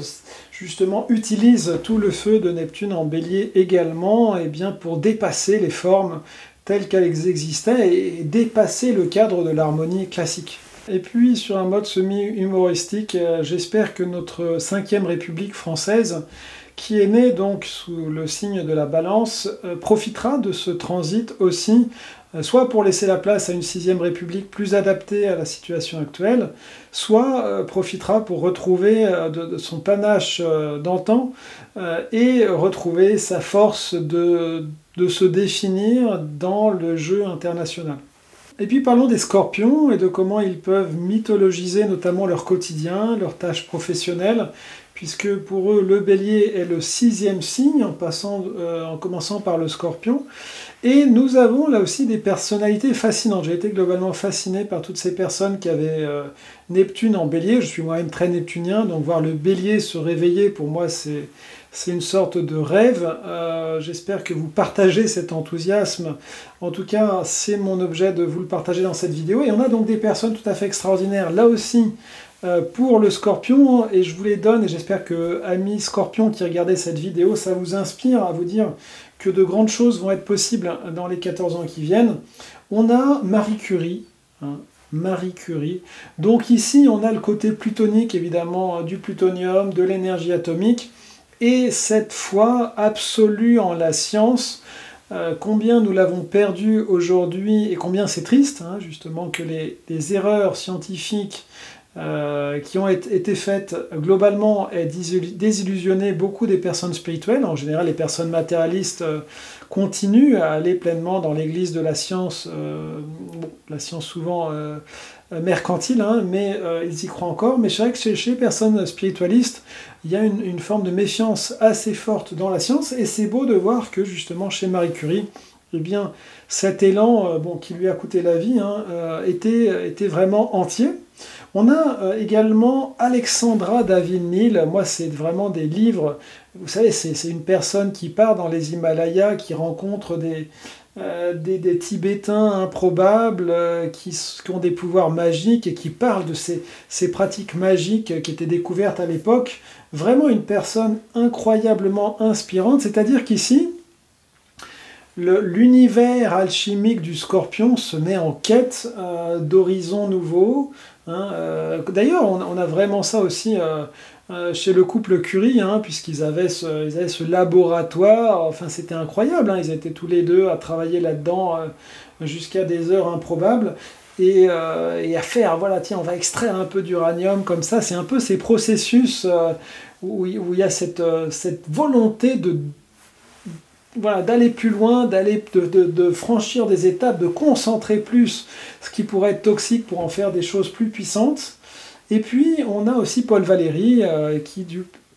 justement, utilise tout le feu de Neptune en bélier également, et bien pour dépasser les formes telles qu'elles existaient et dépasser le cadre de l'harmonie classique. Et puis, sur un mode semi-humoristique, j'espère que notre 5e République française, qui est née donc sous le signe de la Balance, profitera de ce transit aussi, soit pour laisser la place à une 6e République plus adaptée à la situation actuelle, soit profitera pour retrouver de son panache d'antan et retrouver sa force de se définir dans le jeu international. Et puis parlons des scorpions et de comment ils peuvent mythologiser notamment leur quotidien, leurs tâches professionnelles, puisque pour eux le bélier est le 6e signe en commençant par le scorpion. Et nous avons là aussi des personnalités fascinantes. J'ai été globalement fasciné par toutes ces personnes qui avaient Neptune en bélier. Je suis moi-même très neptunien, donc voir le bélier se réveiller, pour moi c'est une sorte de rêve. J'espère que vous partagez cet enthousiasme. En tout cas, c'est mon objet de vous le partager dans cette vidéo. Et on a donc des personnes tout à fait extraordinaires là aussi pour le scorpion. Et je vous les donne, et j'espère que, amis scorpions qui regardez cette vidéo, ça vous inspire à vous dire que de grandes choses vont être possibles dans les 14 ans qui viennent. On a Marie Curie. Marie Curie. Donc ici, on a le côté plutonique, évidemment, du plutonium, de l'énergie atomique, et cette foi absolue en la science, combien nous l'avons perdue aujourd'hui, et combien c'est triste, justement, que les erreurs scientifiques qui ont été faites globalement aient désillusionné beaucoup des personnes spirituelles. En général, les personnes matérialistes continuent à aller pleinement dans l'église de la science, la science souvent mercantile, mais ils y croient encore. Mais c'est vrai que chez les personnes spiritualistes, il y a une forme de méfiance assez forte dans la science, et c'est beau de voir que justement chez Marie Curie, eh bien, cet élan qui lui a coûté la vie était vraiment entier. On a également Alexandra David-Néel. Moi, c'est vraiment des livres. Vous savez, c'est une personne qui part dans les Himalayas, qui rencontre des Tibétains improbables, qui ont des pouvoirs magiques et qui parlent de ces pratiques magiques qui étaient découvertes à l'époque. Vraiment une personne incroyablement inspirante. C'est-à-dire qu'ici, l'univers alchimique du Scorpion se met en quête d'horizons nouveaux. D'ailleurs, on a vraiment ça aussi chez le couple Curie, puisqu'ils avaient ce laboratoire. Enfin, c'était incroyable. Ils étaient tous les deux à travailler là-dedans jusqu'à des heures improbables. Et à faire, voilà, tiens, on va extraire un peu d'uranium comme ça. C'est un peu ces processus où il y a cette volonté d'aller plus loin, de franchir des étapes, de concentrer plus ce qui pourrait être toxique pour en faire des choses plus puissantes. Et puis on a aussi Paul Valéry qui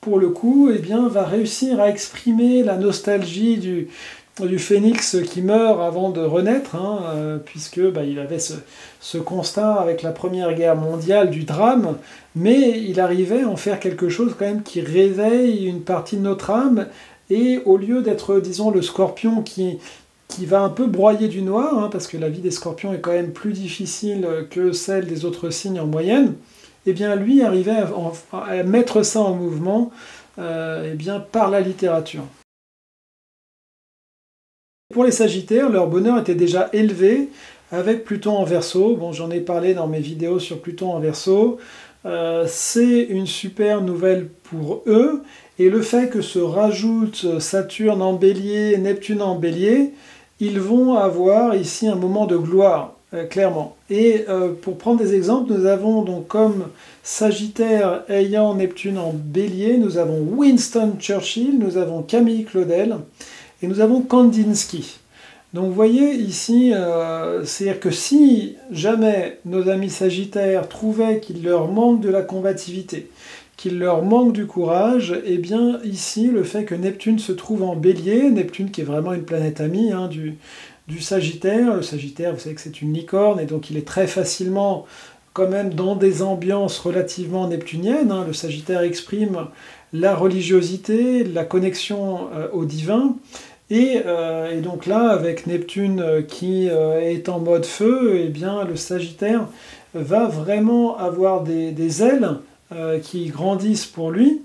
pour le coup va réussir à exprimer la nostalgie du phénix qui meurt avant de renaître, puisque il avait ce constat avec la Première Guerre mondiale du drame, mais il arrivait à en faire quelque chose quand même qui réveille une partie de notre âme. Et au lieu d'être, disons, le scorpion qui va un peu broyer du noir, parce que la vie des scorpions est quand même plus difficile que celle des autres signes en moyenne, lui arrivait à mettre ça en mouvement par la littérature. Pour les Sagittaires, leur bonheur était déjà élevé avec Pluton en Verseau. Bon, j'en ai parlé dans mes vidéos sur Pluton en Verseau. c'est une super nouvelle pour eux. Et le fait que se rajoute Saturne en bélier, Neptune en bélier, ils vont avoir ici un moment de gloire, clairement. Et pour prendre des exemples, nous avons donc comme Sagittaire ayant Neptune en bélier, nous avons Winston Churchill, nous avons Camille Claudel et nous avons Kandinsky. Donc vous voyez ici, c'est-à-dire que si jamais nos amis Sagittaires trouvaient qu'il leur manque de la combativité, qu'il leur manque du courage, et bien ici, le fait que Neptune se trouve en bélier, Neptune qui est vraiment une planète amie du Sagittaire, le Sagittaire, vous savez que c'est une licorne, et donc il est très facilement quand même dans des ambiances relativement neptuniennes. Le Sagittaire exprime la religiosité, la connexion au divin, et donc là, avec Neptune qui est en mode feu, eh bien le Sagittaire va vraiment avoir des ailes qui grandissent pour lui,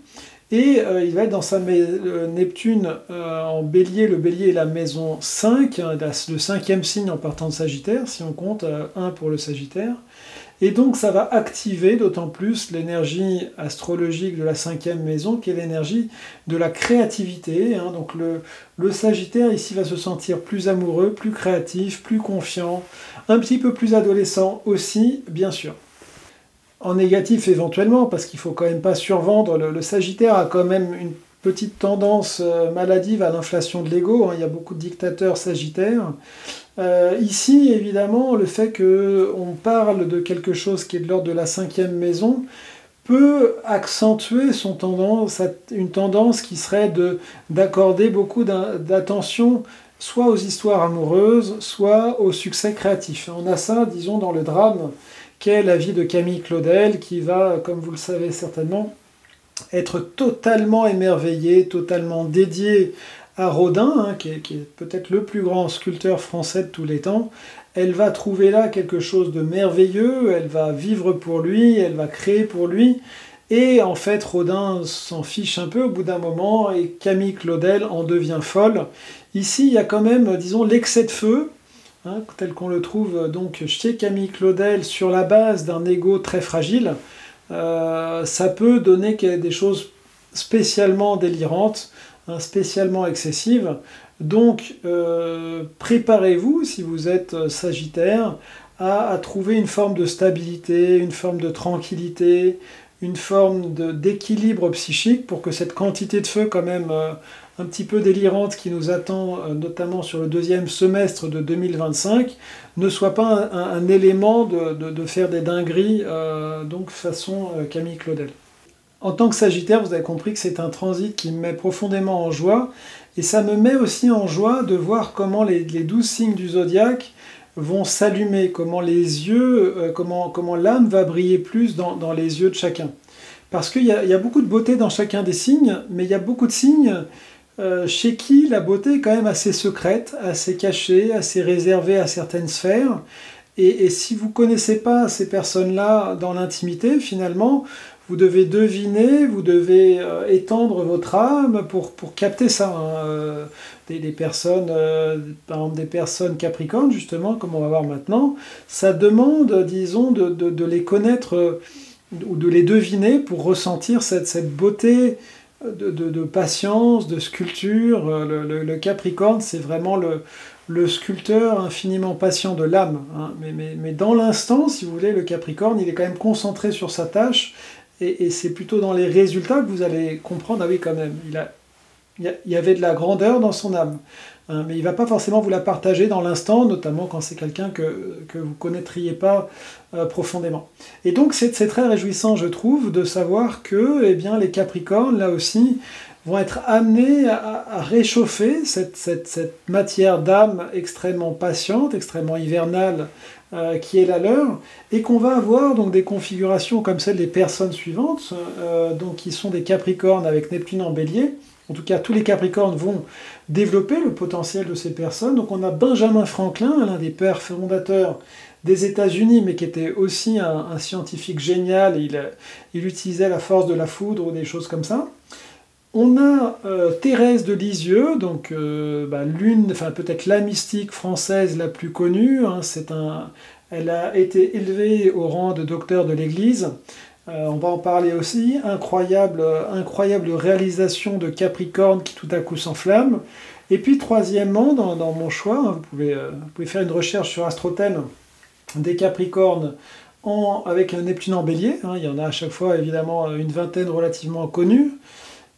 et il va être dans sa Neptune en bélier. Le bélier est la maison 5, le cinquième signe en partant de Sagittaire, si on compte 1 pour le Sagittaire. Et donc ça va activer d'autant plus l'énergie astrologique de la cinquième maison, qui est l'énergie de la créativité. Donc le Sagittaire ici va se sentir plus amoureux, plus créatif, plus confiant, un petit peu plus adolescent aussi, bien sûr. En négatif éventuellement, parce qu'il ne faut quand même pas survendre, le Sagittaire a quand même une petite tendance maladive à l'inflation de l'ego. Il y a beaucoup de dictateurs sagittaires. Ici, évidemment, le fait qu'on parle de quelque chose qui est de l'ordre de la cinquième maison peut accentuer une tendance qui serait d'accorder beaucoup d'attention soit aux histoires amoureuses, soit au succès créatif. On a ça, disons, dans le drame qu'est la vie de Camille Claudel, qui va, comme vous le savez certainement, être totalement émerveillée, totalement dédiée à Rodin, qui est peut-être le plus grand sculpteur français de tous les temps. Elle va trouver là quelque chose de merveilleux, elle va vivre pour lui, elle va créer pour lui, et en fait Rodin s'en fiche un peu au bout d'un moment, et Camille Claudel en devient folle. Ici, il y a quand même, disons, l'excès de feu, tel qu'on le trouve donc chez Camille Claudel, sur la base d'un ego très fragile. Ça peut donner des choses spécialement délirantes, spécialement excessives. Donc préparez-vous, si vous êtes Sagittaire, à trouver une forme de stabilité, une forme de tranquillité, une forme d'équilibre psychique pour que cette quantité de feu quand même un petit peu délirante qui nous attend, notamment sur le deuxième semestre de 2025, ne soit pas un élément de faire des dingueries, donc façon Camille Claudel. En tant que Sagittaire, vous avez compris que c'est un transit qui me met profondément en joie, et ça me met aussi en joie de voir comment les 12 signes du zodiaque vont s'allumer, comment les yeux, comment l'âme va briller plus dans les yeux de chacun. Parce qu'il y a beaucoup de beauté dans chacun des signes, mais il y a beaucoup de signes chez qui la beauté est quand même assez secrète, assez cachée, assez réservée à certaines sphères. Et si vous ne connaissez pas ces personnes-là dans l'intimité, finalement, vous devez deviner, vous devez étendre votre âme pour capter ça. Des personnes, par exemple des personnes capricornes, justement, comme on va voir maintenant, ça demande, disons, de les connaître ou de les deviner pour ressentir cette beauté de patience, de sculpture. Le Capricorne, c'est vraiment le sculpteur infiniment patient de l'âme. Mais dans l'instant, si vous voulez, le Capricorne, il est quand même concentré sur sa tâche, et c'est plutôt dans les résultats que vous allez comprendre, ah oui, quand même, il y avait de la grandeur dans son âme. Mais il ne va pas forcément vous la partager dans l'instant, notamment quand c'est quelqu'un que vous ne connaîtriez pas profondément. Et donc c'est très réjouissant, je trouve, de savoir que les Capricornes, là aussi, vont être amenés à réchauffer cette matière d'âme extrêmement patiente, extrêmement hivernale, qui est la leur, et qu'on va avoir donc des configurations comme celle des personnes suivantes, donc qui sont des Capricornes avec Neptune en bélier. En tout cas, tous les Capricornes vont développer le potentiel de ces personnes. Donc on a Benjamin Franklin, l'un des pères fondateurs des États-Unis, mais qui était aussi un scientifique génial. Il utilisait la force de la foudre ou des choses comme ça. On a Thérèse de Lisieux, donc peut-être la mystique française la plus connue. Elle a été élevée au rang de docteur de l'Église. On va en parler aussi. Incroyable réalisation de Capricorne qui tout à coup s'enflamme. Et puis troisièmement, dans mon choix, hein, vous pouvez faire une recherche sur Astrothème des Capricornes avec un Neptune en Bélier. Hein, il y en a à chaque fois évidemment une vingtaine relativement connus.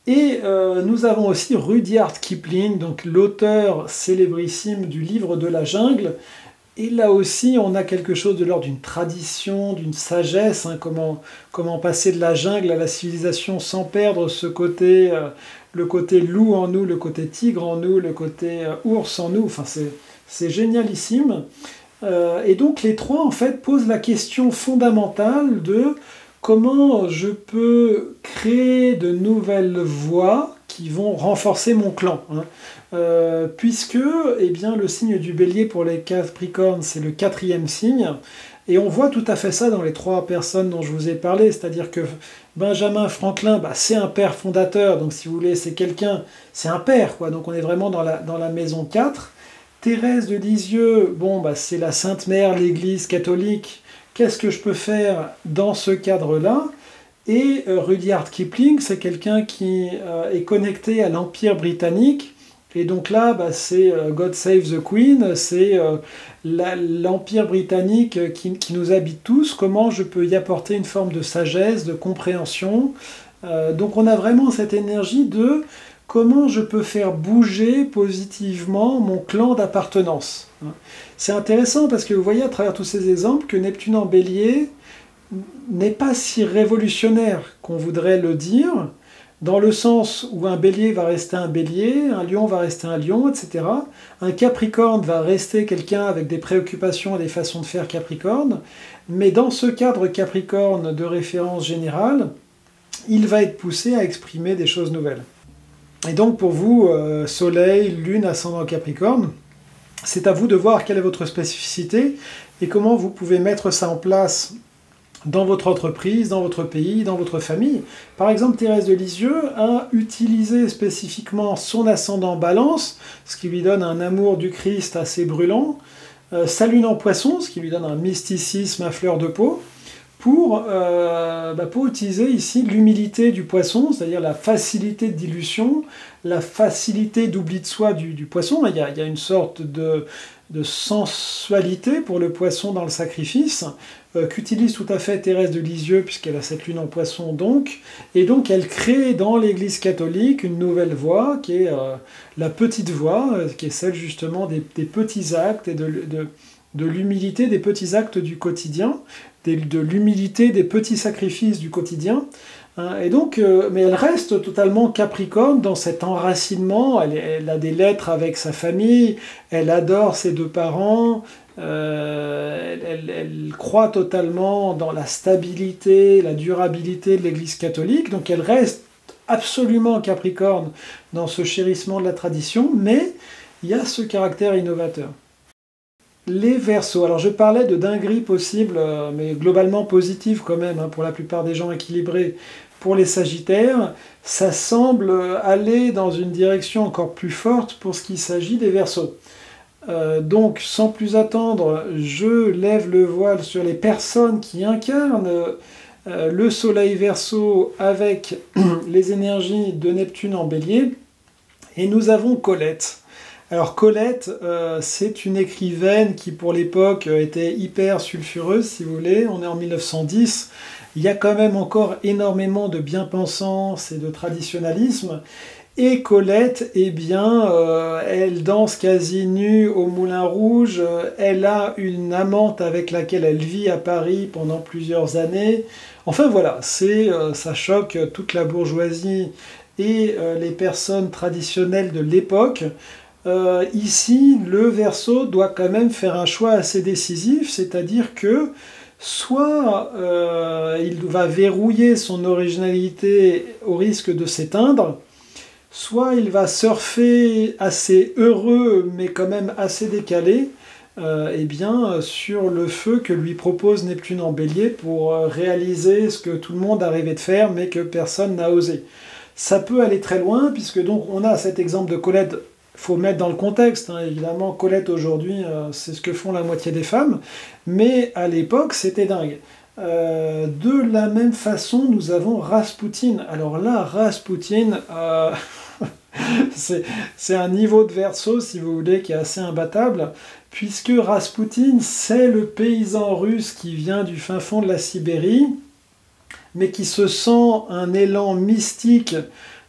Et nous avons aussi Rudyard Kipling, donc l'auteur célébrissime du livre de la jungle. Et là aussi, on a quelque chose de l'ordre d'une tradition, d'une sagesse, hein, comment passer de la jungle à la civilisation sans perdre ce côté, le côté loup en nous, le côté tigre en nous, le côté ours en nous. Enfin, c'est génialissime. Et donc les trois, en fait, posent la question fondamentale de comment je peux créer de nouvelles voies qui vont renforcer mon clan, hein. Puisque eh bien, le signe du bélier pour les Capricornes, c'est le 4e signe, et on voit tout à fait ça dans les trois personnes dont je vous ai parlé, c'est-à-dire que Benjamin Franklin, bah, c'est un père fondateur, donc si vous voulez, c'est un père, quoi, donc on est vraiment dans la maison 4. Thérèse de Lisieux, bon, bah, c'est la Sainte Mère, l'Église catholique. Qu'est-ce que je peux faire dans ce cadre-là? Et Rudyard Kipling, c'est quelqu'un qui est connecté à l'Empire britannique. Et donc là, bah, c'est God Save the Queen, c'est l'Empire britannique qui nous habite tous. Comment je peux y apporter une forme de sagesse, de compréhension? Donc on a vraiment cette énergie de comment je peux faire bouger positivement mon clan d'appartenance. C'est intéressant parce que vous voyez à travers tous ces exemples que Neptune en Bélier n'est pas si révolutionnaire qu'on voudrait le dire, dans le sens où un bélier va rester un bélier, un lion va rester un lion, etc. Un capricorne va rester quelqu'un avec des préoccupations et des façons de faire capricorne, mais dans ce cadre capricorne de référence générale, il va être poussé à exprimer des choses nouvelles. Et donc pour vous, Soleil, Lune, ascendant Capricorne, c'est à vous de voir quelle est votre spécificité et comment vous pouvez mettre ça en place dans votre entreprise, dans votre pays, dans votre famille. Par exemple, Thérèse de Lisieux a utilisé spécifiquement son ascendant Balance, ce qui lui donne un amour du Christ assez brûlant, sa lune en Poisson, ce qui lui donne un mysticisme à fleur de peau, pour utiliser ici l'humilité du poisson, c'est-à-dire la facilité de dilution, la facilité d'oubli de soi du poisson. Il y a une sorte de sensualité pour le poisson dans le sacrifice, qu'utilise tout à fait Thérèse de Lisieux, puisqu'elle a cette lune en Poisson donc, et donc elle crée dans l'Église catholique une nouvelle voie, qui est la petite voie, qui est celle justement des petits actes et de l'humilité des petits actes du quotidien, de l'humilité des petits sacrifices du quotidien. Et donc, mais elle reste totalement capricorne dans cet enracinement. Elle a des lettres avec sa famille, elle adore ses deux parents, elle croit totalement dans la stabilité, la durabilité de l'Église catholique. Donc elle reste absolument capricorne dans ce chérissement de la tradition, mais il y a ce caractère innovateur. Les Verseaux. Alors je parlais de dingueries possibles, mais globalement positives quand même, hein, pour la plupart des gens équilibrés. Pour les Sagittaires, ça semble aller dans une direction encore plus forte pour ce qui s'agit des Verseaux. Donc sans plus attendre, je lève le voile sur les personnes qui incarnent le Soleil Verseau avec les énergies de Neptune en Bélier. Et nous avons Colette. Alors Colette, c'est une écrivaine qui pour l'époque était hyper sulfureuse, si vous voulez. On est en 1910. Il y a quand même encore énormément de bien-pensance et de traditionnalisme. Et Colette, eh bien, elle danse quasi nue au Moulin Rouge. Elle a une amante avec laquelle elle vit à Paris pendant plusieurs années. Enfin voilà, ça choque toute la bourgeoisie et les personnes traditionnelles de l'époque. Ici, le Verseau doit quand même faire un choix assez décisif, c'est-à-dire que soit il va verrouiller son originalité au risque de s'éteindre, soit il va surfer assez heureux, mais quand même assez décalé, sur le feu que lui propose Neptune en Bélier pour réaliser ce que tout le monde a rêvé de faire, mais que personne n'a osé. Ça peut aller très loin, puisque donc on a cet exemple de Colette. Il faut mettre dans le contexte, hein. Évidemment, Colette aujourd'hui, c'est ce que font la moitié des femmes, mais à l'époque, c'était dingue. De la même façon, nous avons Rasputin. Alors là, Rasputin, c'est un niveau de verso, si vous voulez, qui est assez imbattable, puisque Rasputin, c'est le paysan russe qui vient du fin fond de la Sibérie, mais qui se sent un élan mystique.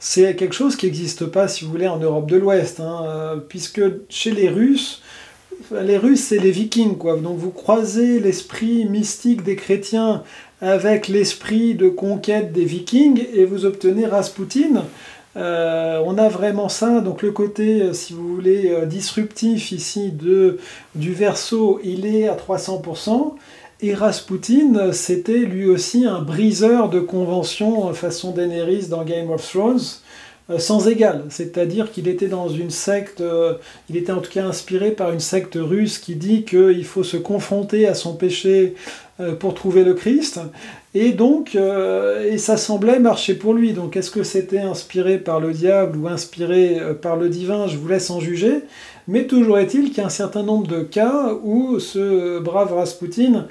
C'est quelque chose qui n'existe pas, si vous voulez, en Europe de l'Ouest, hein, puisque chez les Russes, c'est les Vikings, quoi. Donc vous croisez l'esprit mystique des chrétiens avec l'esprit de conquête des Vikings et vous obtenez Rasputin. On a vraiment ça, donc le côté, si vous voulez, disruptif ici du Verseau, il est à 300%. Et Rasputin, c'était lui aussi un briseur de conventions façon Daenerys dans Game of Thrones, sans égal. C'est-à-dire qu'il était dans une secte, il était en tout cas inspiré par une secte russe qui dit qu'il faut se confronter à son péché pour trouver le Christ. Et donc, et ça semblait marcher pour lui. Donc, est-ce que c'était inspiré par le diable ou inspiré par le divin? Je vous laisse en juger. Mais toujours est-il qu'il y a un certain nombre de cas où ce brave Rasputin,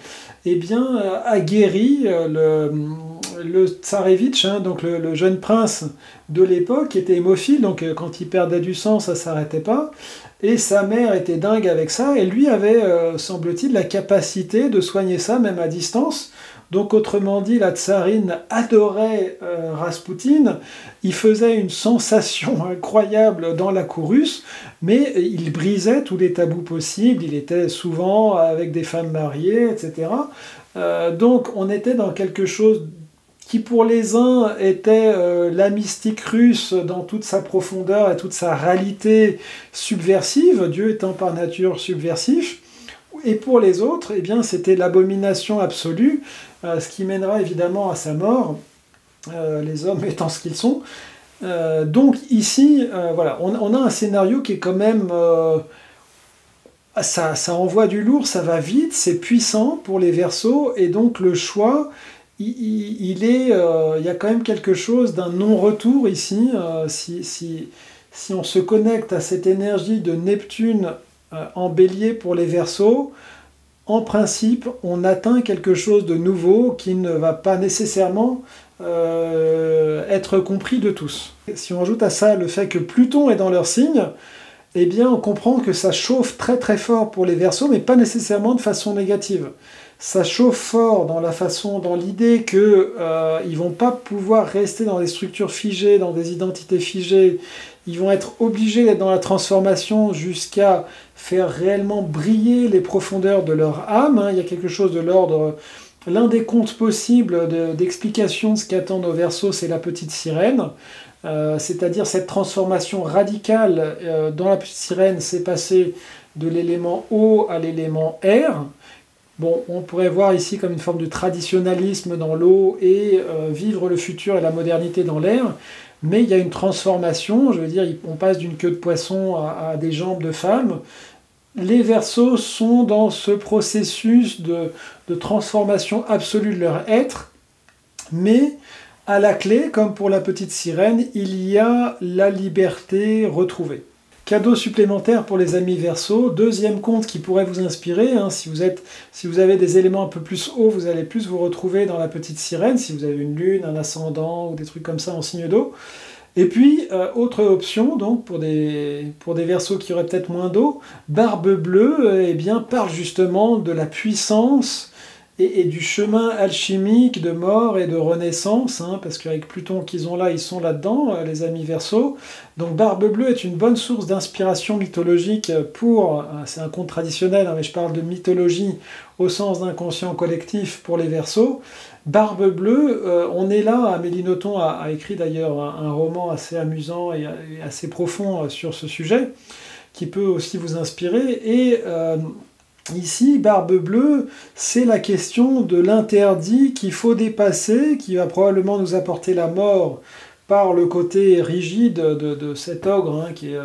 eh bien, a guéri le tsarevitch, hein, donc le jeune prince de l'époque, qui était hémophile, donc quand il perdait du sang, ça s'arrêtait pas. Et sa mère était dingue avec ça, et lui avait, semble-t-il, la capacité de soigner ça, même à distance. Donc autrement dit, la tsarine adorait Rasputin, il faisait une sensation incroyable dans la cour russe, mais il brisait tous les tabous possibles, il était souvent avec des femmes mariées, etc. Donc on était dans quelque chose qui pour les uns était la mystique russe dans toute sa profondeur et toute sa réalité subversive, Dieu étant par nature subversif, et pour les autres, eh bien, c'était l'abomination absolue, ce qui mènera évidemment à sa mort, les hommes étant ce qu'ils sont. Donc ici, voilà, on a un scénario qui est quand même... ça envoie du lourd, ça va vite, c'est puissant pour les Verseaux, et donc le choix, il y a quand même quelque chose d'un non-retour ici. Si on se connecte à cette énergie de Neptune en bélier pour les Verseaux, en principe, on atteint quelque chose de nouveau qui ne va pas nécessairement être compris de tous. Si on ajoute à ça le fait que Pluton est dans leur signe, eh bien on comprend que ça chauffe très très fort pour les Verseaux, mais pas nécessairement de façon négative. Ça chauffe fort dans l'idée qu'ils ne vont pas pouvoir rester dans des structures figées, dans des identités figées. Ils vont être obligés d'être dans la transformation jusqu'à faire réellement briller les profondeurs de leur âme. Il y a quelque chose de l'ordre... L'un des contes possibles d'explication de ce qu'attend nos Verseaux, c'est la petite sirène. C'est-à-dire cette transformation radicale dans la petite sirène, c'est passer de l'élément eau à l'élément air. Bon, on pourrait voir ici comme une forme de traditionnalisme dans l'eau et vivre le futur et la modernité dans l'air. Mais il y a une transformation, je veux dire, on passe d'une queue de poisson à des jambes de femme. Les Verseaux sont dans ce processus de transformation absolue de leur être, mais à la clé, comme pour la petite sirène, il y a la liberté retrouvée. Cadeau supplémentaire pour les amis Verseaux, deuxième conte qui pourrait vous inspirer, hein, si vous avez des éléments un peu plus hauts, vous allez plus vous retrouver dans la petite sirène, si vous avez une lune, un ascendant ou des trucs comme ça en signe d'eau. Et puis, autre option, donc pour des Verseaux qui auraient peut-être moins d'eau, Barbe Bleue eh bien, parle justement de la puissance et du chemin alchimique de mort et de renaissance, hein, parce qu'avec Pluton qu'ils ont là, ils sont là-dedans, les amis Verseaux. Donc Barbe Bleue est une bonne source d'inspiration mythologique c'est un conte traditionnel, hein, mais je parle de mythologie au sens d'inconscient collectif pour les Verseaux. Barbe Bleue, on est là, Amélie Nothomb a écrit d'ailleurs un roman assez amusant et assez profond sur ce sujet, qui peut aussi vous inspirer, et ici, Barbe Bleue, c'est la question de l'interdit qu'il faut dépasser, qui va probablement nous apporter la mort par le côté rigide de cet ogre, hein, qui est,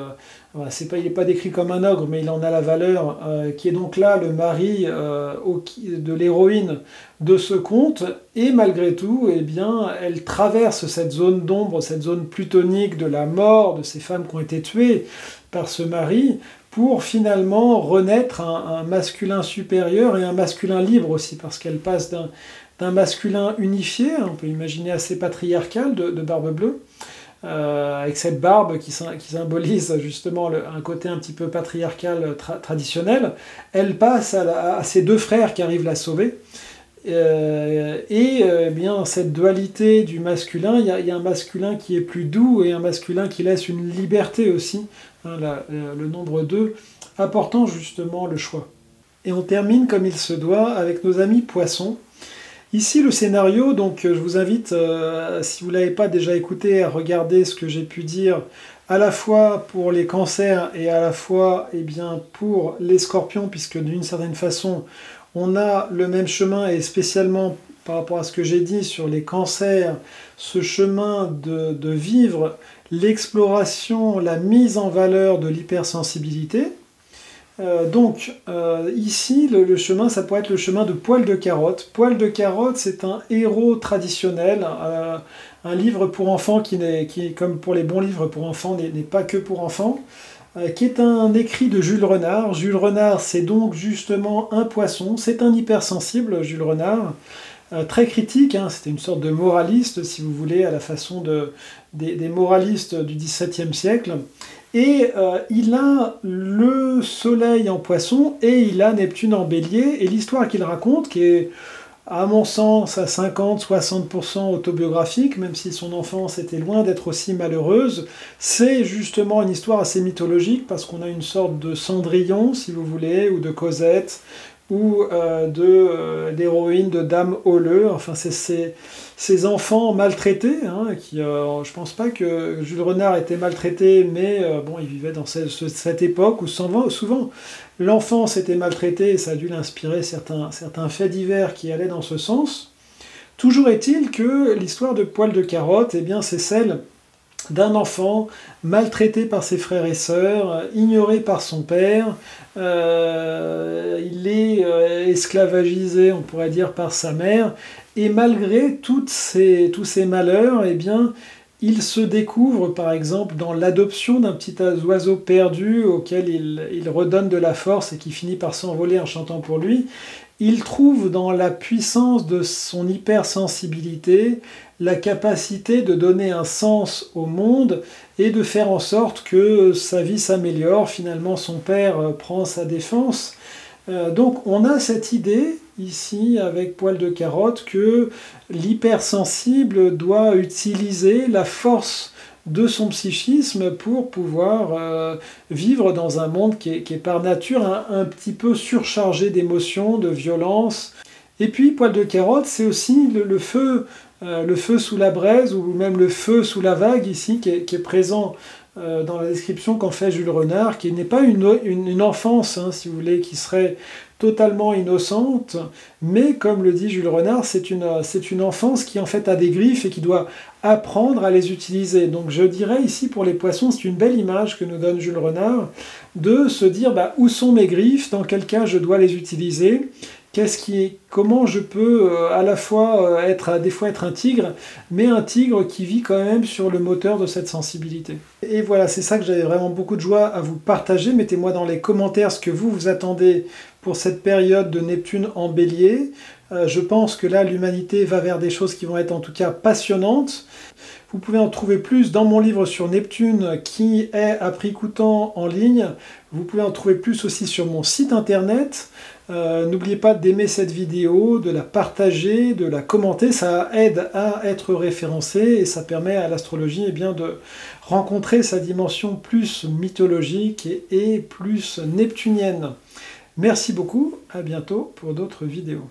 il n'est pas décrit comme un ogre, mais il en a la valeur, qui est donc là le mari de l'héroïne de ce conte, et malgré tout, eh bien, elle traverse cette zone d'ombre, cette zone plutonique de la mort, de ces femmes qui ont été tuées par ce mari, pour finalement renaître un masculin supérieur et un masculin libre aussi, parce qu'elle passe d'un masculin unifié, on peut imaginer assez patriarcal, de Barbe Bleue, avec cette barbe qui symbolise justement un côté un petit peu patriarcal traditionnel. Elle passe à ses deux frères qui arrivent la sauver. Bien cette dualité du masculin, il y a un masculin qui est plus doux et un masculin qui laisse une liberté aussi, hein, le nombre 2, apportant justement le choix. Et on termine comme il se doit avec nos amis poissons. Ici le scénario, donc je vous invite, si vous ne l'avez pas déjà écouté, à regarder ce que j'ai pu dire à la fois pour les cancers et à la fois pour les scorpions, puisque d'une certaine façon on a le même chemin, et spécialement par rapport à ce que j'ai dit sur les cancers, ce chemin de vivre l'exploration, la mise en valeur de l'hypersensibilité. Ici, le chemin, ça pourrait être le chemin de Poil de Carotte. Poil de Carotte, c'est un héros traditionnel, un livre pour enfants qui, comme pour les bons livres pour enfants, n'est pas que pour enfants, qui est un écrit de Jules Renard. Jules Renard, c'est donc justement un poisson, c'est un hypersensible, Jules Renard, très critique, hein, c'était une sorte de moraliste, si vous voulez, à la façon des moralistes du XVIIe siècle. Et il a le soleil en poisson et il a Neptune en bélier. Et l'histoire qu'il raconte, qui est à mon sens à 50-60% autobiographique, même si son enfance était loin d'être aussi malheureuse, c'est justement une histoire assez mythologique parce qu'on a une sorte de Cendrillon, si vous voulez, ou de Cosette, ou d'héroïne, de Dame Hauleux. Enfin, c'est ces enfants maltraités, hein, qui, je pense pas que Jules Renard était maltraité, mais bon, il vivait dans cette époque où souvent l'enfance était maltraitée et ça a dû l'inspirer certains faits divers qui allaient dans ce sens. Toujours est-il que l'histoire de Poil de Carotte, c'est celle d'un enfant maltraité par ses frères et sœurs, ignoré par son père, il est esclavagisé, on pourrait dire, par sa mère, et malgré tous ces malheurs, il se découvre par exemple dans l'adoption d'un petit oiseau perdu auquel il redonne de la force et qui finit par s'envoler en chantant pour lui. Il trouve dans la puissance de son hypersensibilité la capacité de donner un sens au monde et de faire en sorte que sa vie s'améliore. Finalement, son père prend sa défense. Donc on a cette idée ici avec Poil de Carotte que l'hypersensible doit utiliser la force de son psychisme pour pouvoir vivre dans un monde qui est par nature un petit peu surchargé d'émotions, de violence. Et puis Poil de Carotte, c'est aussi le feu sous la braise ou même le feu sous la vague ici qui est présent dans la description qu'en fait Jules Renard, qui n'est pas une enfance, hein, si vous voulez, qui serait totalement innocente, mais comme le dit Jules Renard, c'est une enfance qui en fait a des griffes et qui doit apprendre à les utiliser. Donc je dirais ici pour les poissons, c'est une belle image que nous donne Jules Renard, de se dire où sont mes griffes, dans quel cas je dois les utiliser, comment je peux à la fois des fois être un tigre, mais un tigre qui vit quand même sur le moteur de cette sensibilité. Et voilà, c'est ça que j'avais vraiment beaucoup de joie à vous partager. Mettez-moi dans les commentaires ce que vous attendez pour cette période de Neptune en Bélier. Je pense que là, l'humanité va vers des choses qui vont être en tout cas passionnantes. Vous pouvez en trouver plus dans mon livre sur Neptune qui est à prix coûtant en ligne. Vous pouvez en trouver plus aussi sur mon site internet. N'oubliez pas d'aimer cette vidéo, de la partager, de la commenter. Ça aide à être référencé et ça permet à l'astrologie de rencontrer sa dimension plus mythologique et plus neptunienne. Merci beaucoup, à bientôt pour d'autres vidéos.